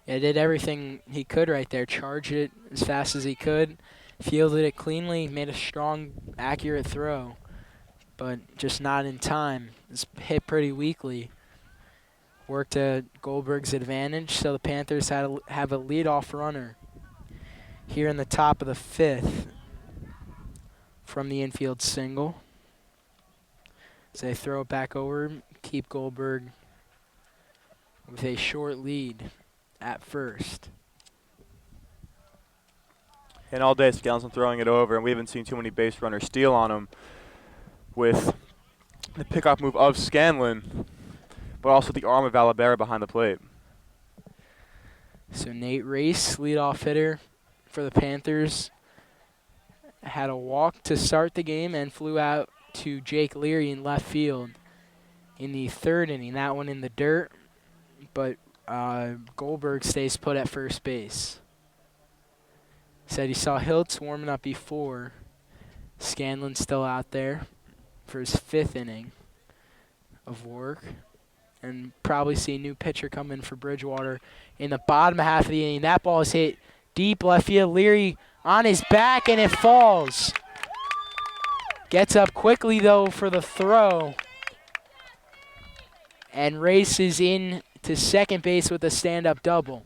Yeah, did everything he could right there. Charged it as fast as he could. Fielded it cleanly, made a strong, accurate throw, but just not in time. It's hit pretty weakly. Worked to Goldberg's advantage, so the Panthers have a leadoff runner here in the top of the 5th from the infield single. So they throw it back over, keep Goldberg with a short lead at first. And all day, Scanlon's throwing it over, and we haven't seen too many base runners steal on him with the pickoff move of Scanlon, but also the arm of Valavera behind the plate. So Nate Race, leadoff hitter for the Panthers, had a walk to start the game and flew out to Jake Leary in left field in the 3rd inning. That one in the dirt, but Goldberg stays put at first base. Said he saw Hiltz warming up before. Scanlon's still out there for his 5th inning of work. And probably see a new pitcher come in for Bridgewater in the bottom half of the inning. That ball is hit deep left field. Leary on his back, and it falls. Gets up quickly, though, for the throw. And races in to second base with a stand-up double.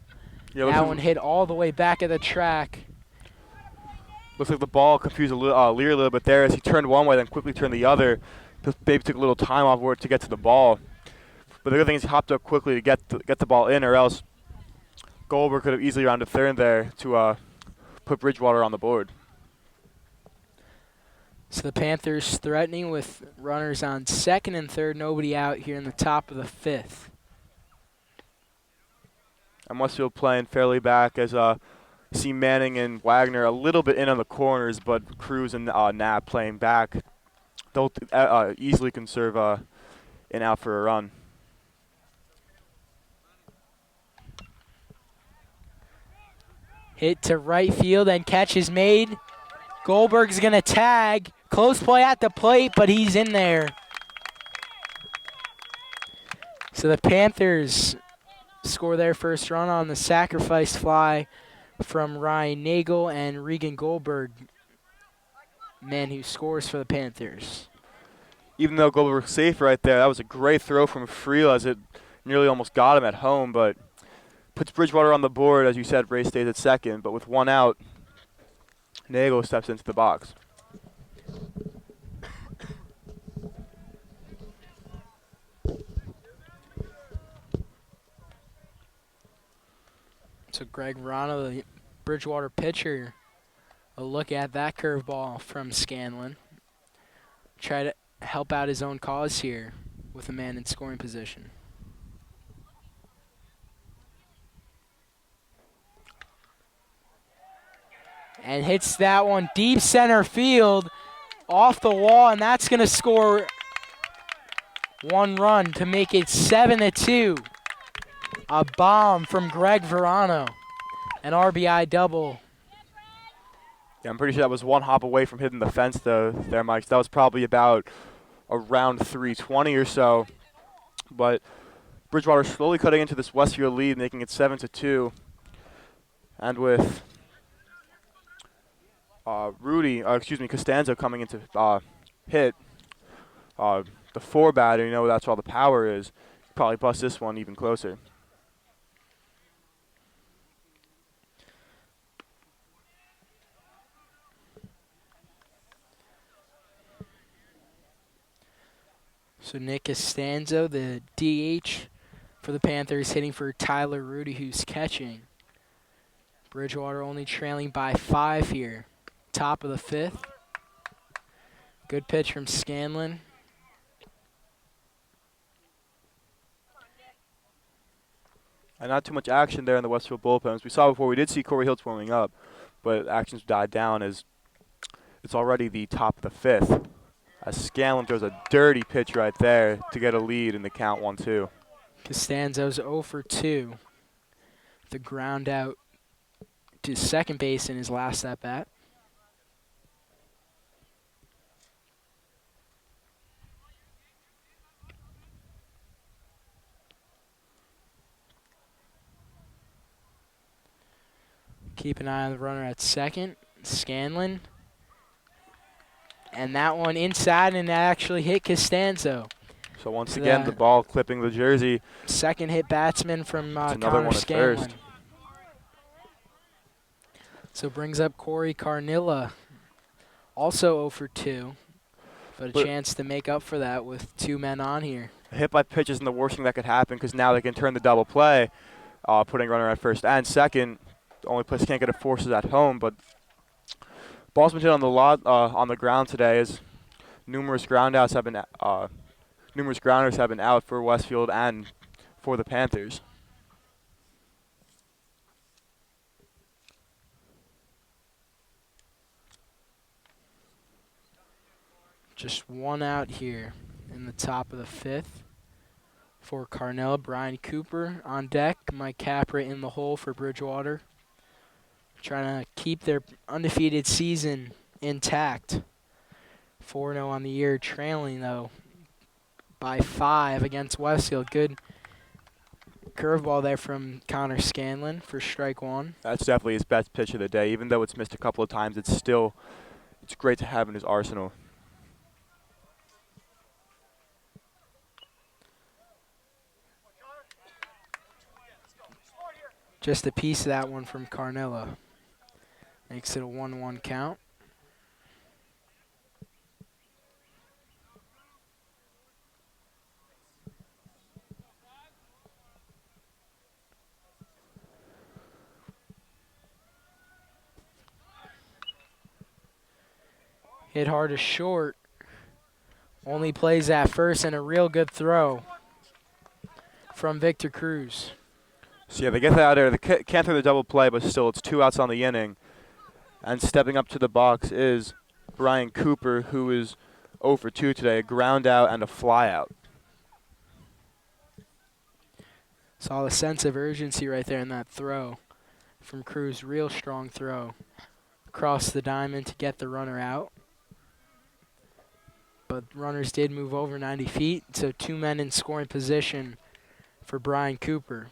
Yeah, that one hit all the way back at the track. Looks like the ball confused Leary a little bit there as he turned one way, then quickly turned the other. Maybe took a little time off work to get to the ball. But the good thing is he hopped up quickly to get the ball in, or else Goldberg could have easily rounded third there to put Bridgewater on the board. So the Panthers threatening with runners on second and third, nobody out here in the top of the fifth. And Westfield playing fairly back as see Manning and Wagner a little bit in on the corners, but Cruz and Knapp playing back. They'll easily conserve an out for a run. Hit to right field and catch is made. Goldberg's going to tag. Close play at the plate, but he's in there. So the Panthers score their first run on the sacrifice fly from Ryan Nagel and Regan Goldberg, man who scores for the Panthers. Even though Goldberg's safe right there, that was a great throw from Friel as it nearly almost got him at home, but puts Bridgewater on the board. As you said, Ray stays at second, but with one out, Nagel steps into the box. So Greg Verano, the Bridgewater pitcher, a look at that curveball from Scanlon. Try to help out his own cause here with a man in scoring position. And hits that one deep center field off the wall, and that's going to score one run to make it 7-2. A bomb from Greg Verano, an RBI double. Yeah, I'm pretty sure that was one hop away from hitting the fence there, Mike. That was probably about around 320 or so. But Bridgewater slowly cutting into this Westfield lead, making it 7-2. And with Costanzo coming into hit, the four batter, you know that's where all the power is. Probably bust this one even closer. So Nick Costanzo, the DH for the Panthers, hitting for Tyler Rudy, who's catching. Bridgewater only trailing by 5 here. Top of the fifth. Good pitch from Scanlon. And not too much action there in the Westfield bullpen. As we saw before, we did see Corey Hiltz warming up, but actions died down as it's already the top of the fifth. As Scanlon throws a dirty pitch right there to get a lead in the count 1-2. Costanzo's 0 for 2. The ground out to second base in his last at bat. Keep an eye on the runner at second, Scanlon. And that one inside, and that actually hit Costanzo. So once again, the ball clipping the jersey. Second hit batsman from another Connor one at Scanlon. first. So brings up Corey Carnilla, also 0 for 2, but a chance to make up for that with 2 men on here. A hit by pitch isn't the worst thing that could happen because now they can turn the double play, putting runner at first and second. The only place can't get a force is at home, but ball's been hit on the on the ground today as numerous grounders have been out for Westfield and for the Panthers. Just one out here in the top of the fifth for Carnell. Brian Cooper on deck. Mike Capra in the hole for Bridgewater. Trying to keep their undefeated season intact. 4-0 on the year, trailing, though, by 5 against Westfield. Good curveball there from Connor Scanlon for strike 1. That's definitely his best pitch of the day. Even though it's missed a couple of times, it's great to have in his arsenal. Just a piece of that one from Carnella. Makes it a 1-1 count. Hit hard to short. Only plays at first, and a real good throw from Victor Cruz. So yeah, they get that out there. They can't throw the double play, but still, it's 2 outs on the inning. And stepping up to the box is Brian Cooper, who is 0 for 2 today, a ground out and a fly out. Saw the sense of urgency right there in that throw from Cruz. Real strong throw across the diamond to get the runner out. But runners did move over 90 feet, so 2 men in scoring position for Brian Cooper.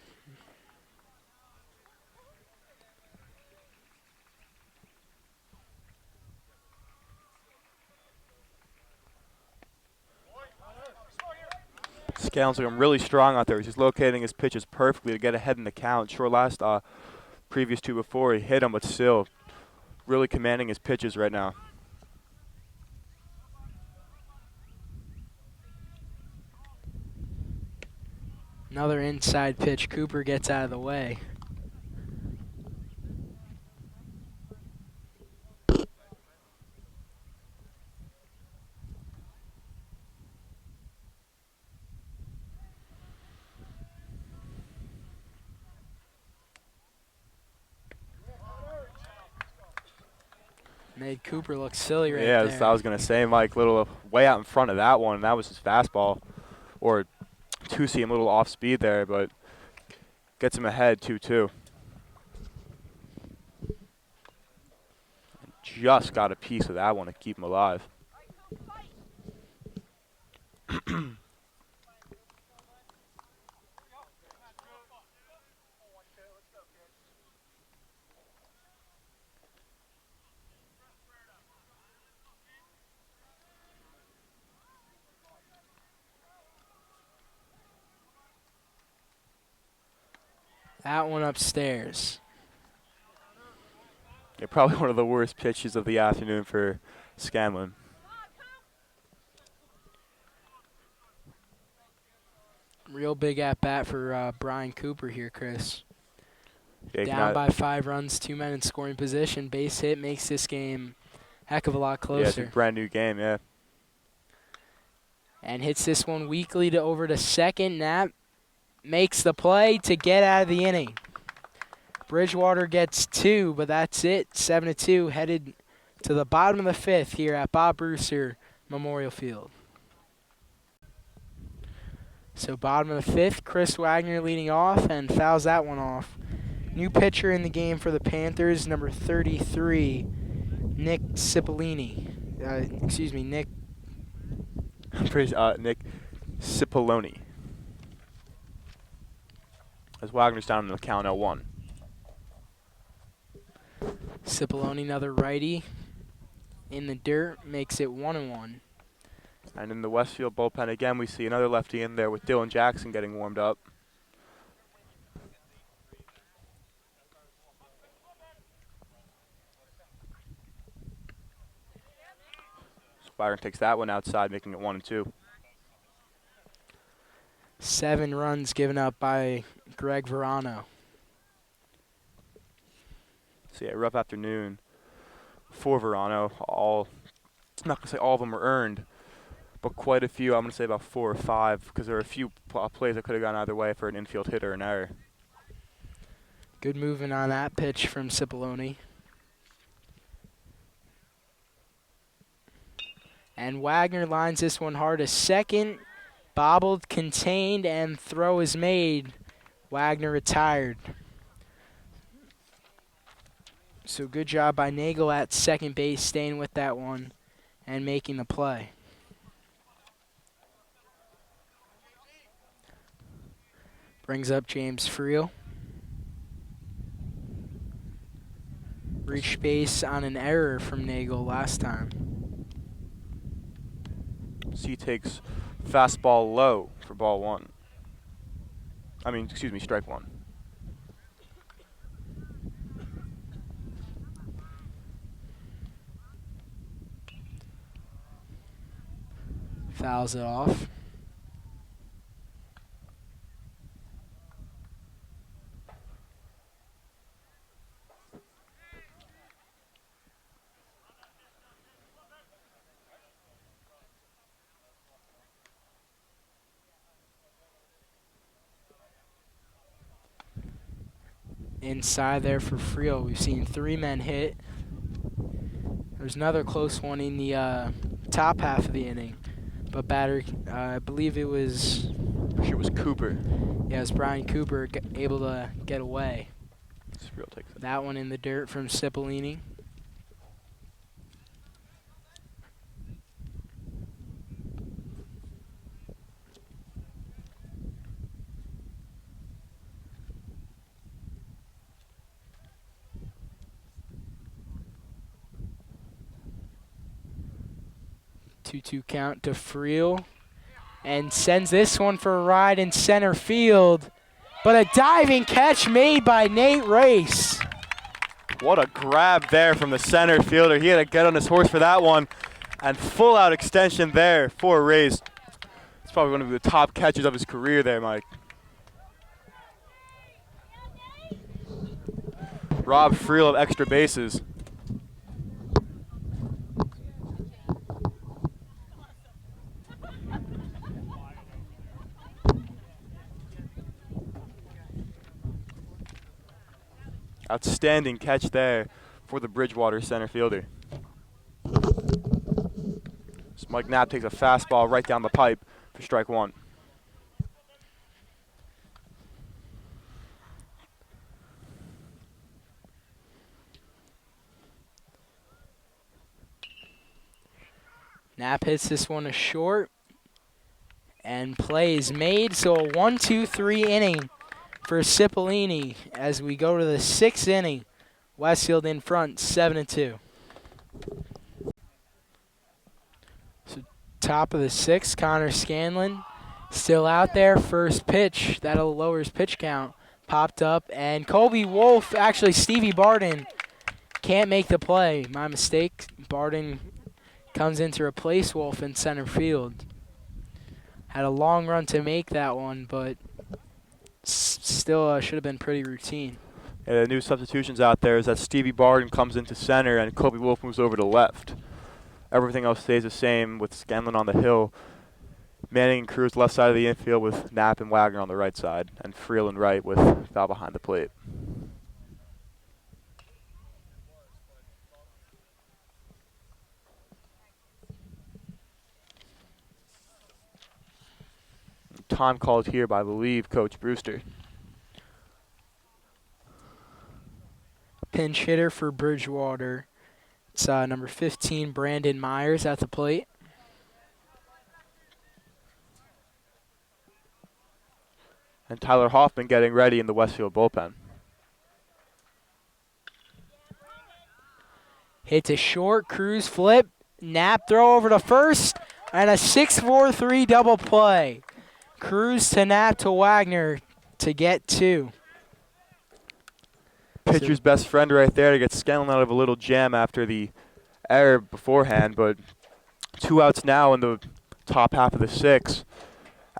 Scanlon's looking really strong out there. He's just locating his pitches perfectly to get ahead in the count. Sure, last previous 2 before he hit him, but still really commanding his pitches right now. Another inside pitch. Cooper gets out of the way. Made Cooper look silly right Yeah, there. I was going to say, Mike, little way out in front of that one. That was his fastball, or two-seam, a little off speed there, but gets him ahead 2-2. Just got a piece of that one to keep him alive. That one upstairs. Yeah, probably one of the worst pitches of the afternoon for Scanlon. Real big at bat for Brian Cooper here, Chris. Yeah, Down by 5 runs, 2 men in scoring position. Base hit makes this game a heck of a lot Yeah, it's a closer. brand new game, yeah. And hits this one weakly to over to second. Knapp makes the play to get out of the inning. Bridgewater gets 2, but that's it. 7-2, headed to the bottom of the 5th here at Bob Brewster Memorial Field. So bottom of the 5th, Chris Wagner leading off and fouls that one off. New pitcher in the game for the Panthers, number 33, Nick Cipollini. Nick Nick Cipolloni. As Wagner's down in the count 0-1. Cipolloni, another righty in the dirt, makes it 1-1. And in the Westfield bullpen again, we see another lefty in there with Dylan Jackson getting warmed up. So Wagner takes that one outside, making it 1-2. 7 runs given up by Greg Verano. So yeah, rough afternoon for Verano. I'm not going to say all of them were earned, but quite a few. I'm going to say about 4 or 5, because there are a few plays that could have gone either way for an infield hit or an error. Good movement on that pitch from Cipolloni. And Wagner lines this one hard to second. Bobbled, contained, and throw is made. Wagner retired. So good job by Nagel at second base, staying with that one and making the play. Brings up James Friel. Reached base on an error from Nagel last time. So he takes fastball low for ball 1. Strike 1. Fouls it off. inside there for Friel. We've seen 3 men hit. There's another close one in the top half of the inning. But batter, I believe it was... It was Cooper. Yeah, it was Brian Cooper able to get away. Friel takes it. That one in the dirt from Cipollini. Two count to Friel, and sends this one for a ride in center field. But a diving catch made by Nate Race. What a grab there from the center fielder. He had to get on his horse for that one. And full out extension there for Race. It's probably one of the top catches of his career there, Mike. Rob Friel of extra bases. Outstanding catch there for the Bridgewater center fielder. So Mike Knapp takes a fastball right down the pipe for strike 1. Knapp hits this one a short, and play is made. So a 1-2-3 inning for Cipollini as we go to the 6th inning. Westfield in front, 7-2. So top of the 6th, Connor Scanlon still out there. First pitch, that'll lower his pitch count. Popped up, and Colby Wolf, actually Stevie Barden, can't make the play. My mistake. Barden comes in to replace Wolf in center field. Had a long run to make that one, but still should have been pretty routine. Yeah, the new substitutions out there is that Stevie Barden comes into center and Kobe Wolf moves over to left. Everything else stays the same with Scanlon on the hill. Manning and Cruz left side of the infield with Knapp and Wagner on the right side, and Friel and right with Val behind the plate. Time called here by, I believe, Coach Brewster. Pinch hitter for Bridgewater. It's number 15, Brandon Myers at the plate. And Tyler Hoffman getting ready in the Westfield bullpen. Hits a short, Cruz flip, Knapp throw over to first, and a 6-4-3 double play. Cruz to Knapp to Wagner to get 2. Pitcher's best friend right there to get Scanlon out of a little jam after the error beforehand, but 2 outs now in the top half of the 6th,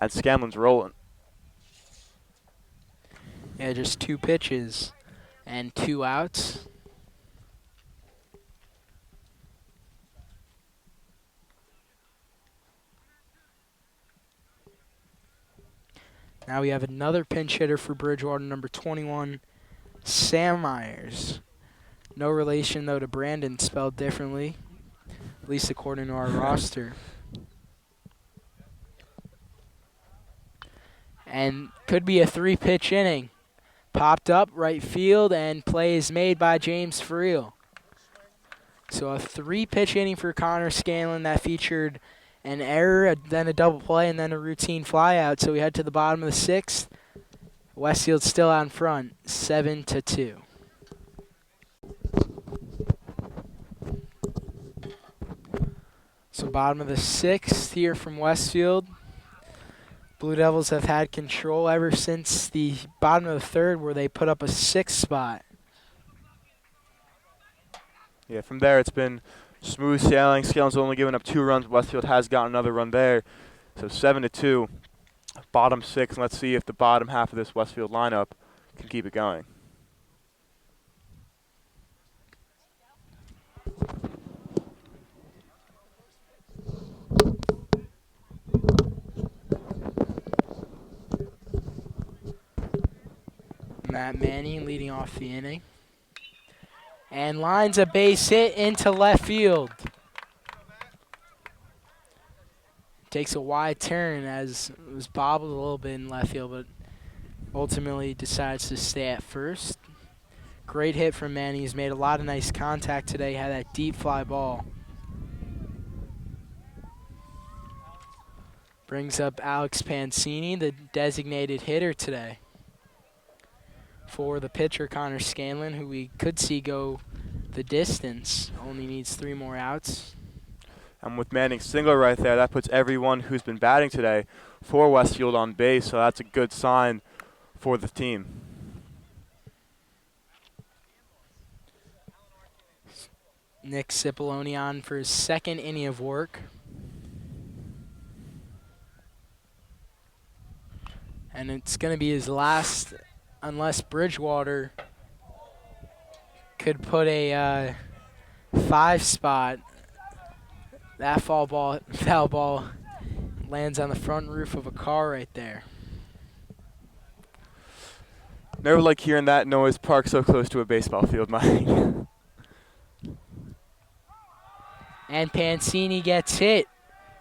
and Scanlon's rolling. Yeah, just 2 pitches and 2 outs. Now we have another pinch hitter for Bridgewater, number 21, Sam Myers. No relation, though, to Brandon, spelled differently, at least according to our roster. And could be a 3-pitch inning. Popped up, right field, and play is made by James Friel. So a 3-pitch inning for Connor Scanlon that featured an error, then a double play, and then a routine flyout. So we head to the bottom of the 6th. Westfield still out in front, 7-2. So bottom of the 6th here from Westfield. Blue Devils have had control ever since the bottom of the 3rd, where they put up a 6th spot. Yeah, from there it's been smooth sailing. Scanlon's only given up 2 runs. Westfield has gotten another run there. So 7-2, bottom 6. And let's see if the bottom half of this Westfield lineup can keep it going. Matt Manning leading off the inning. And lines a base hit into left field. Takes a wide turn as it was bobbled a little bit in left field, but ultimately decides to stay at first. Great hit from Manning. He's made a lot of nice contact today. Had that deep fly ball. Brings up Alex Pancini, the designated hitter today, for the pitcher Connor Scanlon, who we could see go the distance. Only needs 3 more outs. And with Manning's single right there, that puts everyone who's been batting today for Westfield on base, so that's a good sign for the team. Nick Cipollone on for his second inning of work. And it's going to be his last, unless Bridgewater could put a 5 spot. That foul ball lands on the front roof of a car right there. Never like hearing that noise parked so close to a baseball field, Mike. And Pancini gets hit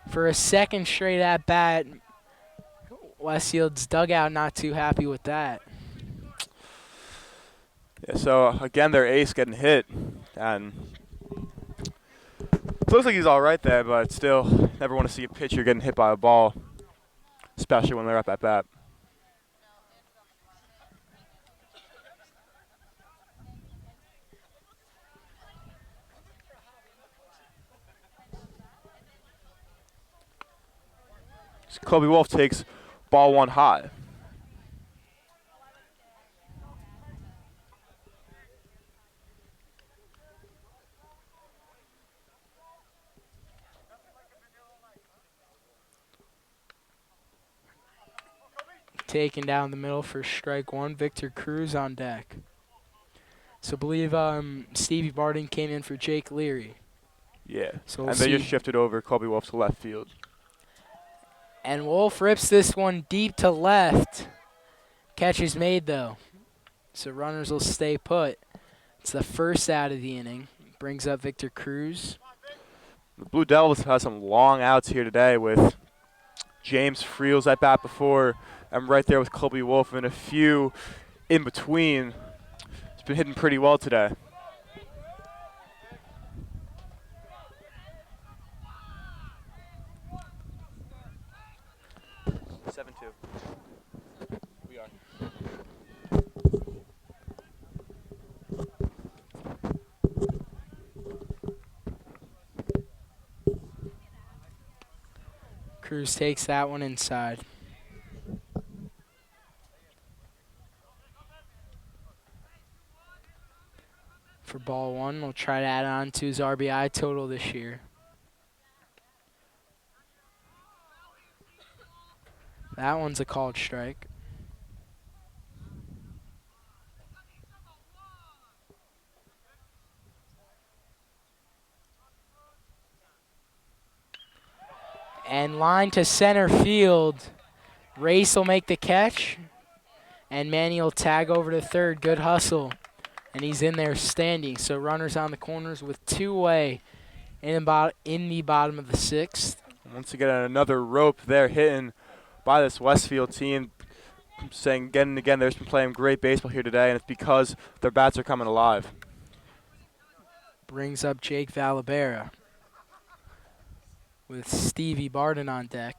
for a second straight at bat. Westfield's dugout not too happy with that. Yeah, so again, their ace getting hit, and it looks like he's all right there, but still, never want to see a pitcher getting hit by a ball, especially when they're up at bat. So Kobe Wolf takes ball 1 high. Taken down the middle for strike 1. Victor Cruz on deck. So I believe Stevie Barden came in for Jake Leary. Yeah, So we'll and they see. just shifted over Kobe Wolf to left field. And Wolf rips this one deep to left. Catch is made, though. So runners will stay put. It's the first out of the inning. Brings up Victor Cruz. The Blue Devils have some long outs here today with James Friels at bat before. I'm right there with Kobe Wolf and a few in between. It's been hitting pretty well today. We are. Cruz takes that one inside. For ball 1, we'll try to add on to his RBI total this year. That one's a called strike. And line to center field. Race will make the catch. And Manny will tag over to third. Good hustle. And he's in there standing. So runners on the corners with 2 away in the bottom of the 6th. Once again, another rope there hitting by this Westfield team. Saying again and again, they've been playing great baseball here today, and it's because their bats are coming alive. Brings up Jake Valabera with Stevie Barden on deck.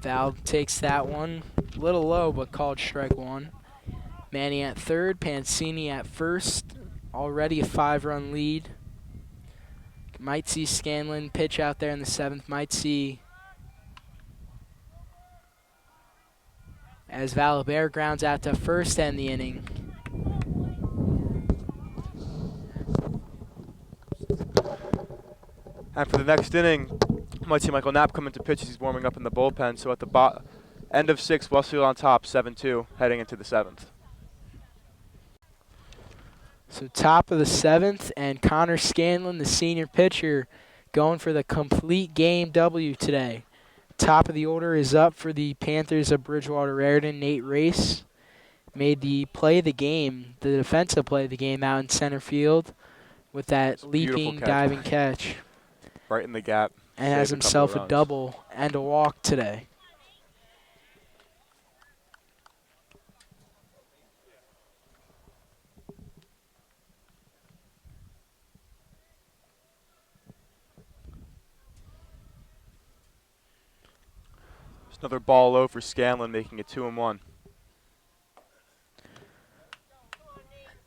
Val takes that one. A little low, but called strike 1. Manny at third, Pancini at first. Already a 5-run lead. Might see Scanlon pitch out there in the 7th. Might see as Valabera grounds out to first to end the inning. And for the next inning, might see Michael Knapp come into pitch as he's warming up in the bullpen. So at the end of 6, Westfield on top, 7-2, heading into the 7th. So top of the 7th, and Connor Scanlon, the senior pitcher, going for the complete game W today. Top of the order is up for the Panthers of Bridgewater Raritan. Nate Race made the play of the game, the defensive play of the game out in center field with that It's a beautiful leaping, catch. diving catch. Right in the gap. And has Saved a couple of himself a runs. double and a walk today. It's another ball low for Scanlon, making it 2-1.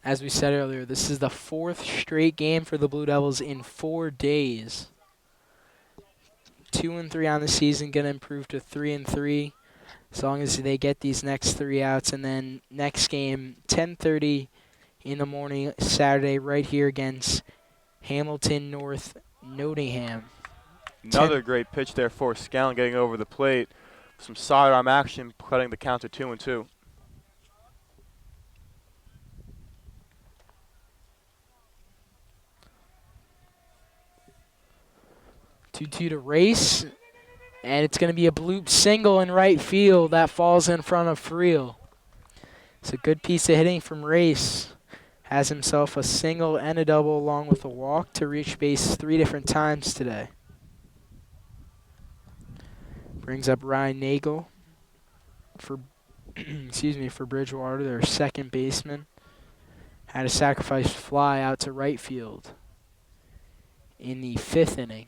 As we said earlier, this is the 4th straight game for the Blue Devils in 4 days. 2-3 on the season, going to improve to 3-3 as long as they get these next 3 outs. And then next game, 10:30 in the morning, Saturday, right here against Hamilton North Nottingham. Another great pitch there for Scanlon, getting over the plate. Some sidearm action, cutting the count to 2-2. 2-2 to Race, and it's going to be a bloop single in right field that falls in front of Friel. It's a good piece of hitting from Race. Has himself a single and a double along with a walk to reach base 3 different times today. Brings up Ryan Nagel for for Bridgewater, their second baseman. Had a sacrifice fly out to right field in the 5th inning.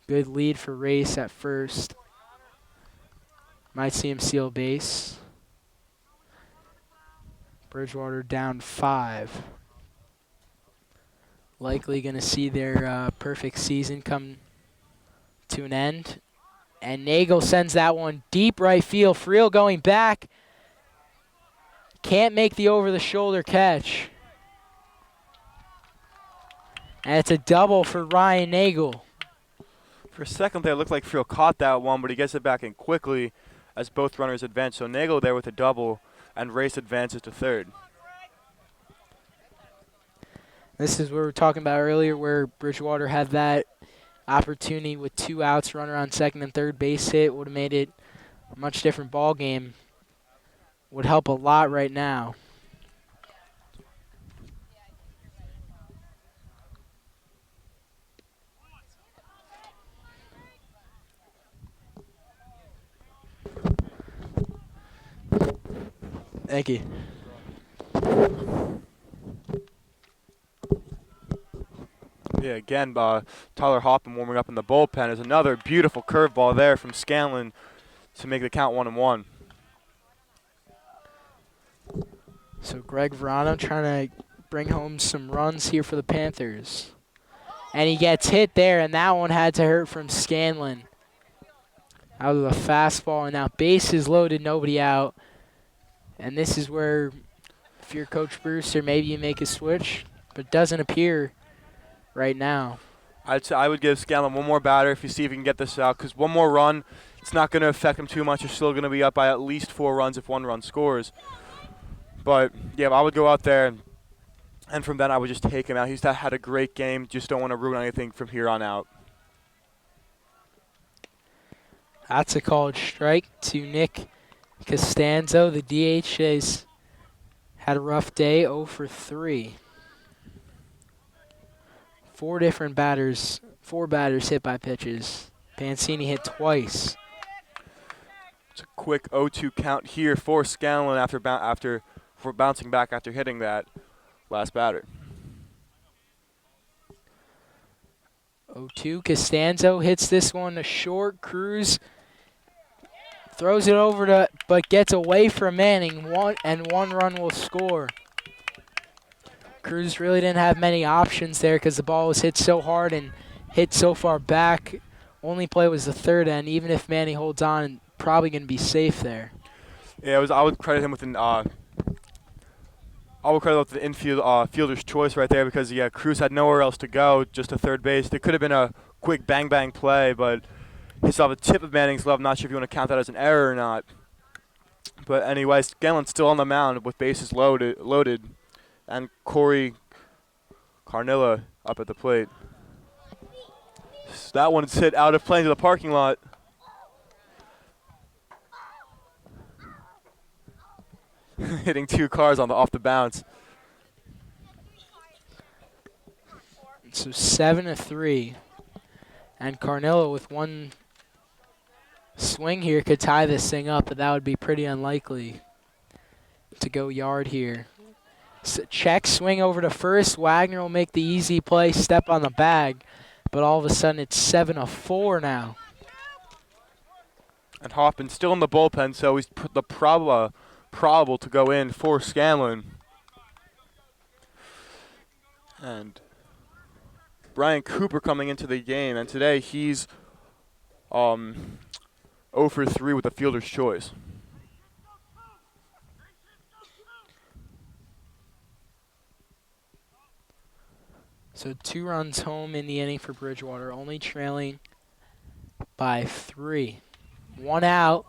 Good lead for Race at first. Might see him steal base. Bridgewater down 5. Likely going to see their perfect season come to an end. And Nagel sends that one deep right field. Friel going back. Can't make the over-the-shoulder catch. And it's a double for Ryan Nagel. For a second there, it looked like Friel caught that one, but he gets it back in quickly as both runners advance. So Nagel there with a double, and Race advances to third. This is what we were talking about earlier, where Bridgewater had that opportunity with 2 outs, runner on second and third base hit. Would have made it a much different ball game. Would help a lot right now. Thank you. Yeah, again, Tyler Hoppin warming up in the bullpen. There's another beautiful curveball there from Scanlon to make the count 1-1. So Greg Verano trying to bring home some runs here for the Panthers. And he gets hit there, and that one had to hurt from Scanlon. Out of the fastball, and now bases loaded, nobody out. And this is where, if you're Coach Brewster, maybe you make a switch, but it doesn't appear right now. I would give Scanlon one more batter if he can get this out, because one more run, it's not going to affect him too much. You're still going to be up by at least 4 runs if 1 run scores. But, yeah, I would go out there, and from then I would just take him out. He's had a great game. Just don't want to ruin anything from here on out. That's a called strike to Nick Costanzo. The DH has had a rough day, 0 for 3. 4 different batters, 4 batters hit by pitches. Pancini hit twice. It's a quick 0-2 count here for Scanlon after bouncing back after hitting that last batter. 0-2. Costanzo hits this one to short. Cruz throws it over to, but gets away from Manning. 1 run will score. Cruz really didn't have many options there because the ball was hit so hard and hit so far back. Only play was the third end. Even if Manning holds on, probably going to be safe there. Yeah, I would credit him with the infield fielder's choice right there, because Cruz had nowhere else to go, just to third base. There could have been a quick bang play, but he saw the tip of Manning's glove. Not sure if you want to count that as an error or not. But anyway, Scanlon's still on the mound with bases loaded, and Corey Carnilla up at the plate. nice. That one's hit out of play into the parking lot. Hitting 2 cars off the bounce. So 7-3. And Carnillo with one swing here could tie this thing up, but that would be pretty unlikely to go yard here. So check swing over to first. Wagner will make the easy play, step on the bag, but all of a sudden it's 7-4 now. And Hoffman's still in the bullpen, so he's put the probable to go in for Scanlon. And Brian Cooper coming into the game, and today he's 0 for 3 with the fielder's choice. So 2 runs home in the inning for Bridgewater, only trailing by 3. 1 out,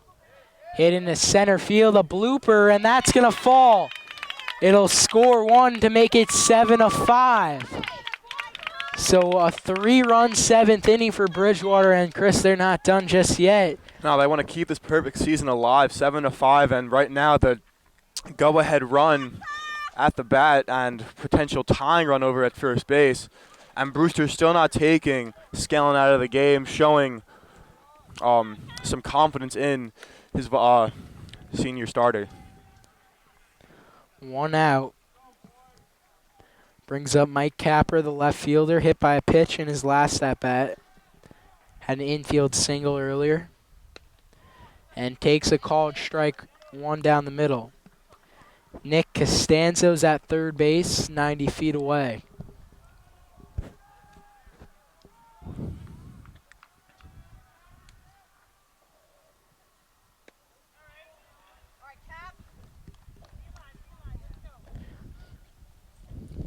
hit into center field, a blooper, and that's going to fall. It'll score 1 to make it 7-5. So a 3-run 7th inning for Bridgewater, and Chris, they're not done just yet. No, they want to keep this perfect season alive, 7-5, and right now the go-ahead run at the bat and potential tying run over at first base. And Brewster's still not taking Scanlon out of the game, showing some confidence in his senior starter. 1 out. Brings up Mike Capper, the left fielder, hit by a pitch in his last at-bat. Had an infield single earlier. And takes a called strike 1 down the middle. Nick Costanzo's at third base, 90 feet away.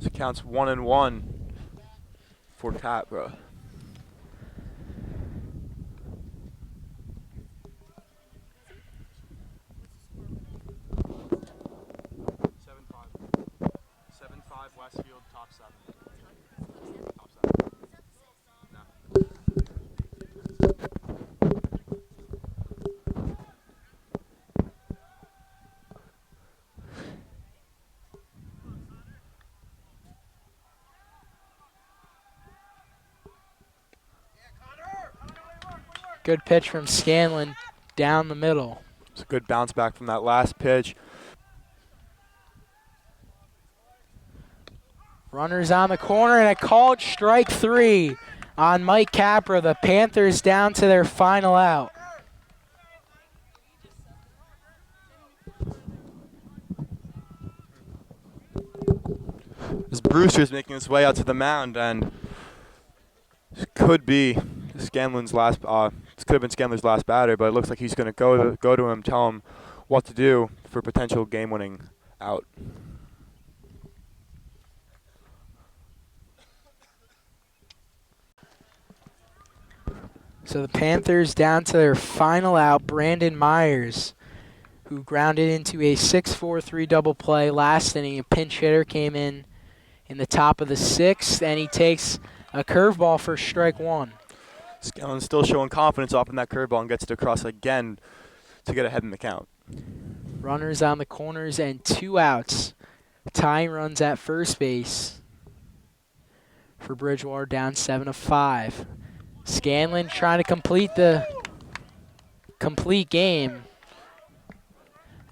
So it counts 1-1 for Capra. Westfield, top 7. Top 7. No. Good pitch from Scanlon down the middle. It's a good bounce back from that last pitch. Runners on the corner and a called strike 3 on Mike Capra. The Panthers down to their final out. As Brewster's making his way out to the mound, and this could be Scanlon's last. This could have been Scanlon's last batter, but it looks like he's going to go to him, tell him what to do for potential game-winning out. So the Panthers down to their final out. Brandon Myers, who grounded into a 6-4-3 double play last inning. A pinch hitter came in the top of the 6th, and he takes a curveball for strike 1. Scanlon's still showing confidence off in that curveball and gets it across again to get ahead in the count. Runners on the corners and 2 outs. Tying runs at first base for Bridgewater, down 7-5. Scanlon trying to complete the game.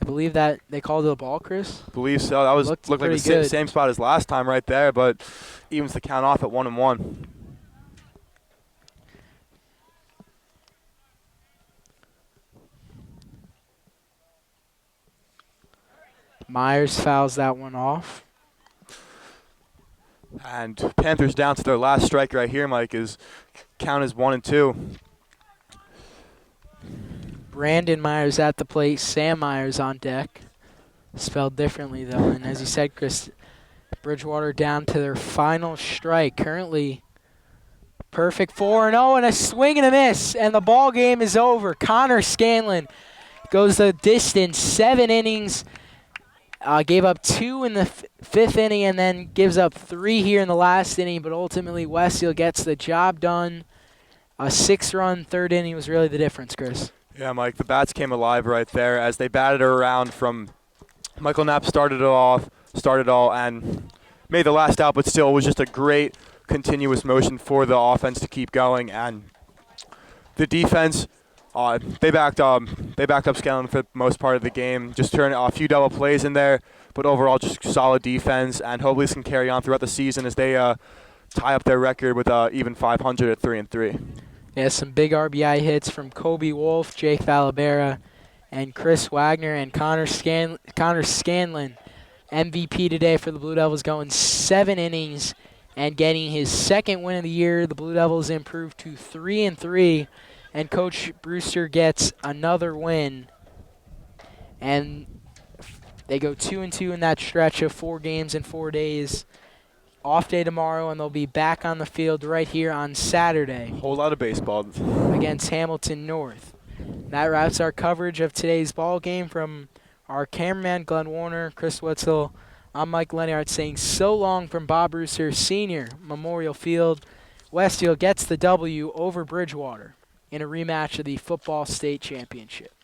I believe that they called it a ball, Chris. Believe so. That looked like the good. same spot as last time right there, but evens the count off at 1-1. Myers fouls that one off. And Panthers down to their last strike right here, Mike, is count is 1-2. Brandon Myers at the plate. Sam Myers on deck. Spelled differently, though. And as you said, Chris, Bridgewater down to their final strike. Currently perfect 4-0 and a swing and a miss. And the ball game is over. Connor Scanlon goes the distance. 7 innings. Gave up 2 in the 5th inning and then gives up 3 here in the last inning. But ultimately, Westfield gets the job done A 6-run third inning was really the difference, Chris. Yeah, Mike, the bats came alive right there as they batted her around from Michael Knapp started all, and made the last out, but still it was just a great continuous motion for the offense to keep going. And the defense, they backed up Scanlon for the most part of the game. Just turned a few double plays in there, but overall just solid defense, and hopefully this can carry on throughout the season as they tie up their record with even 500 at 3-3. Yeah, some big RBI hits from Kobe Wolf, Jake Valabera, and Chris Wagner, and Connor Scanlon, MVP today for the Blue Devils, going 7 innings and getting his second win of the year. The Blue Devils improved to 3-3, and Coach Brewster gets another win, and they go 2-2 in that stretch of 4 games in 4 days. Off day tomorrow, and they'll be back on the field right here on Saturday Whole lot of baseball against Hamilton North. That wraps our coverage of today's ball game. From our cameraman, Glenn Warner, Chris Wetzel, I'm Mike Leniart saying so long from Bob Brewster Senior Memorial Field. Westfield gets the W over Bridgewater in a rematch of the Football State Championship.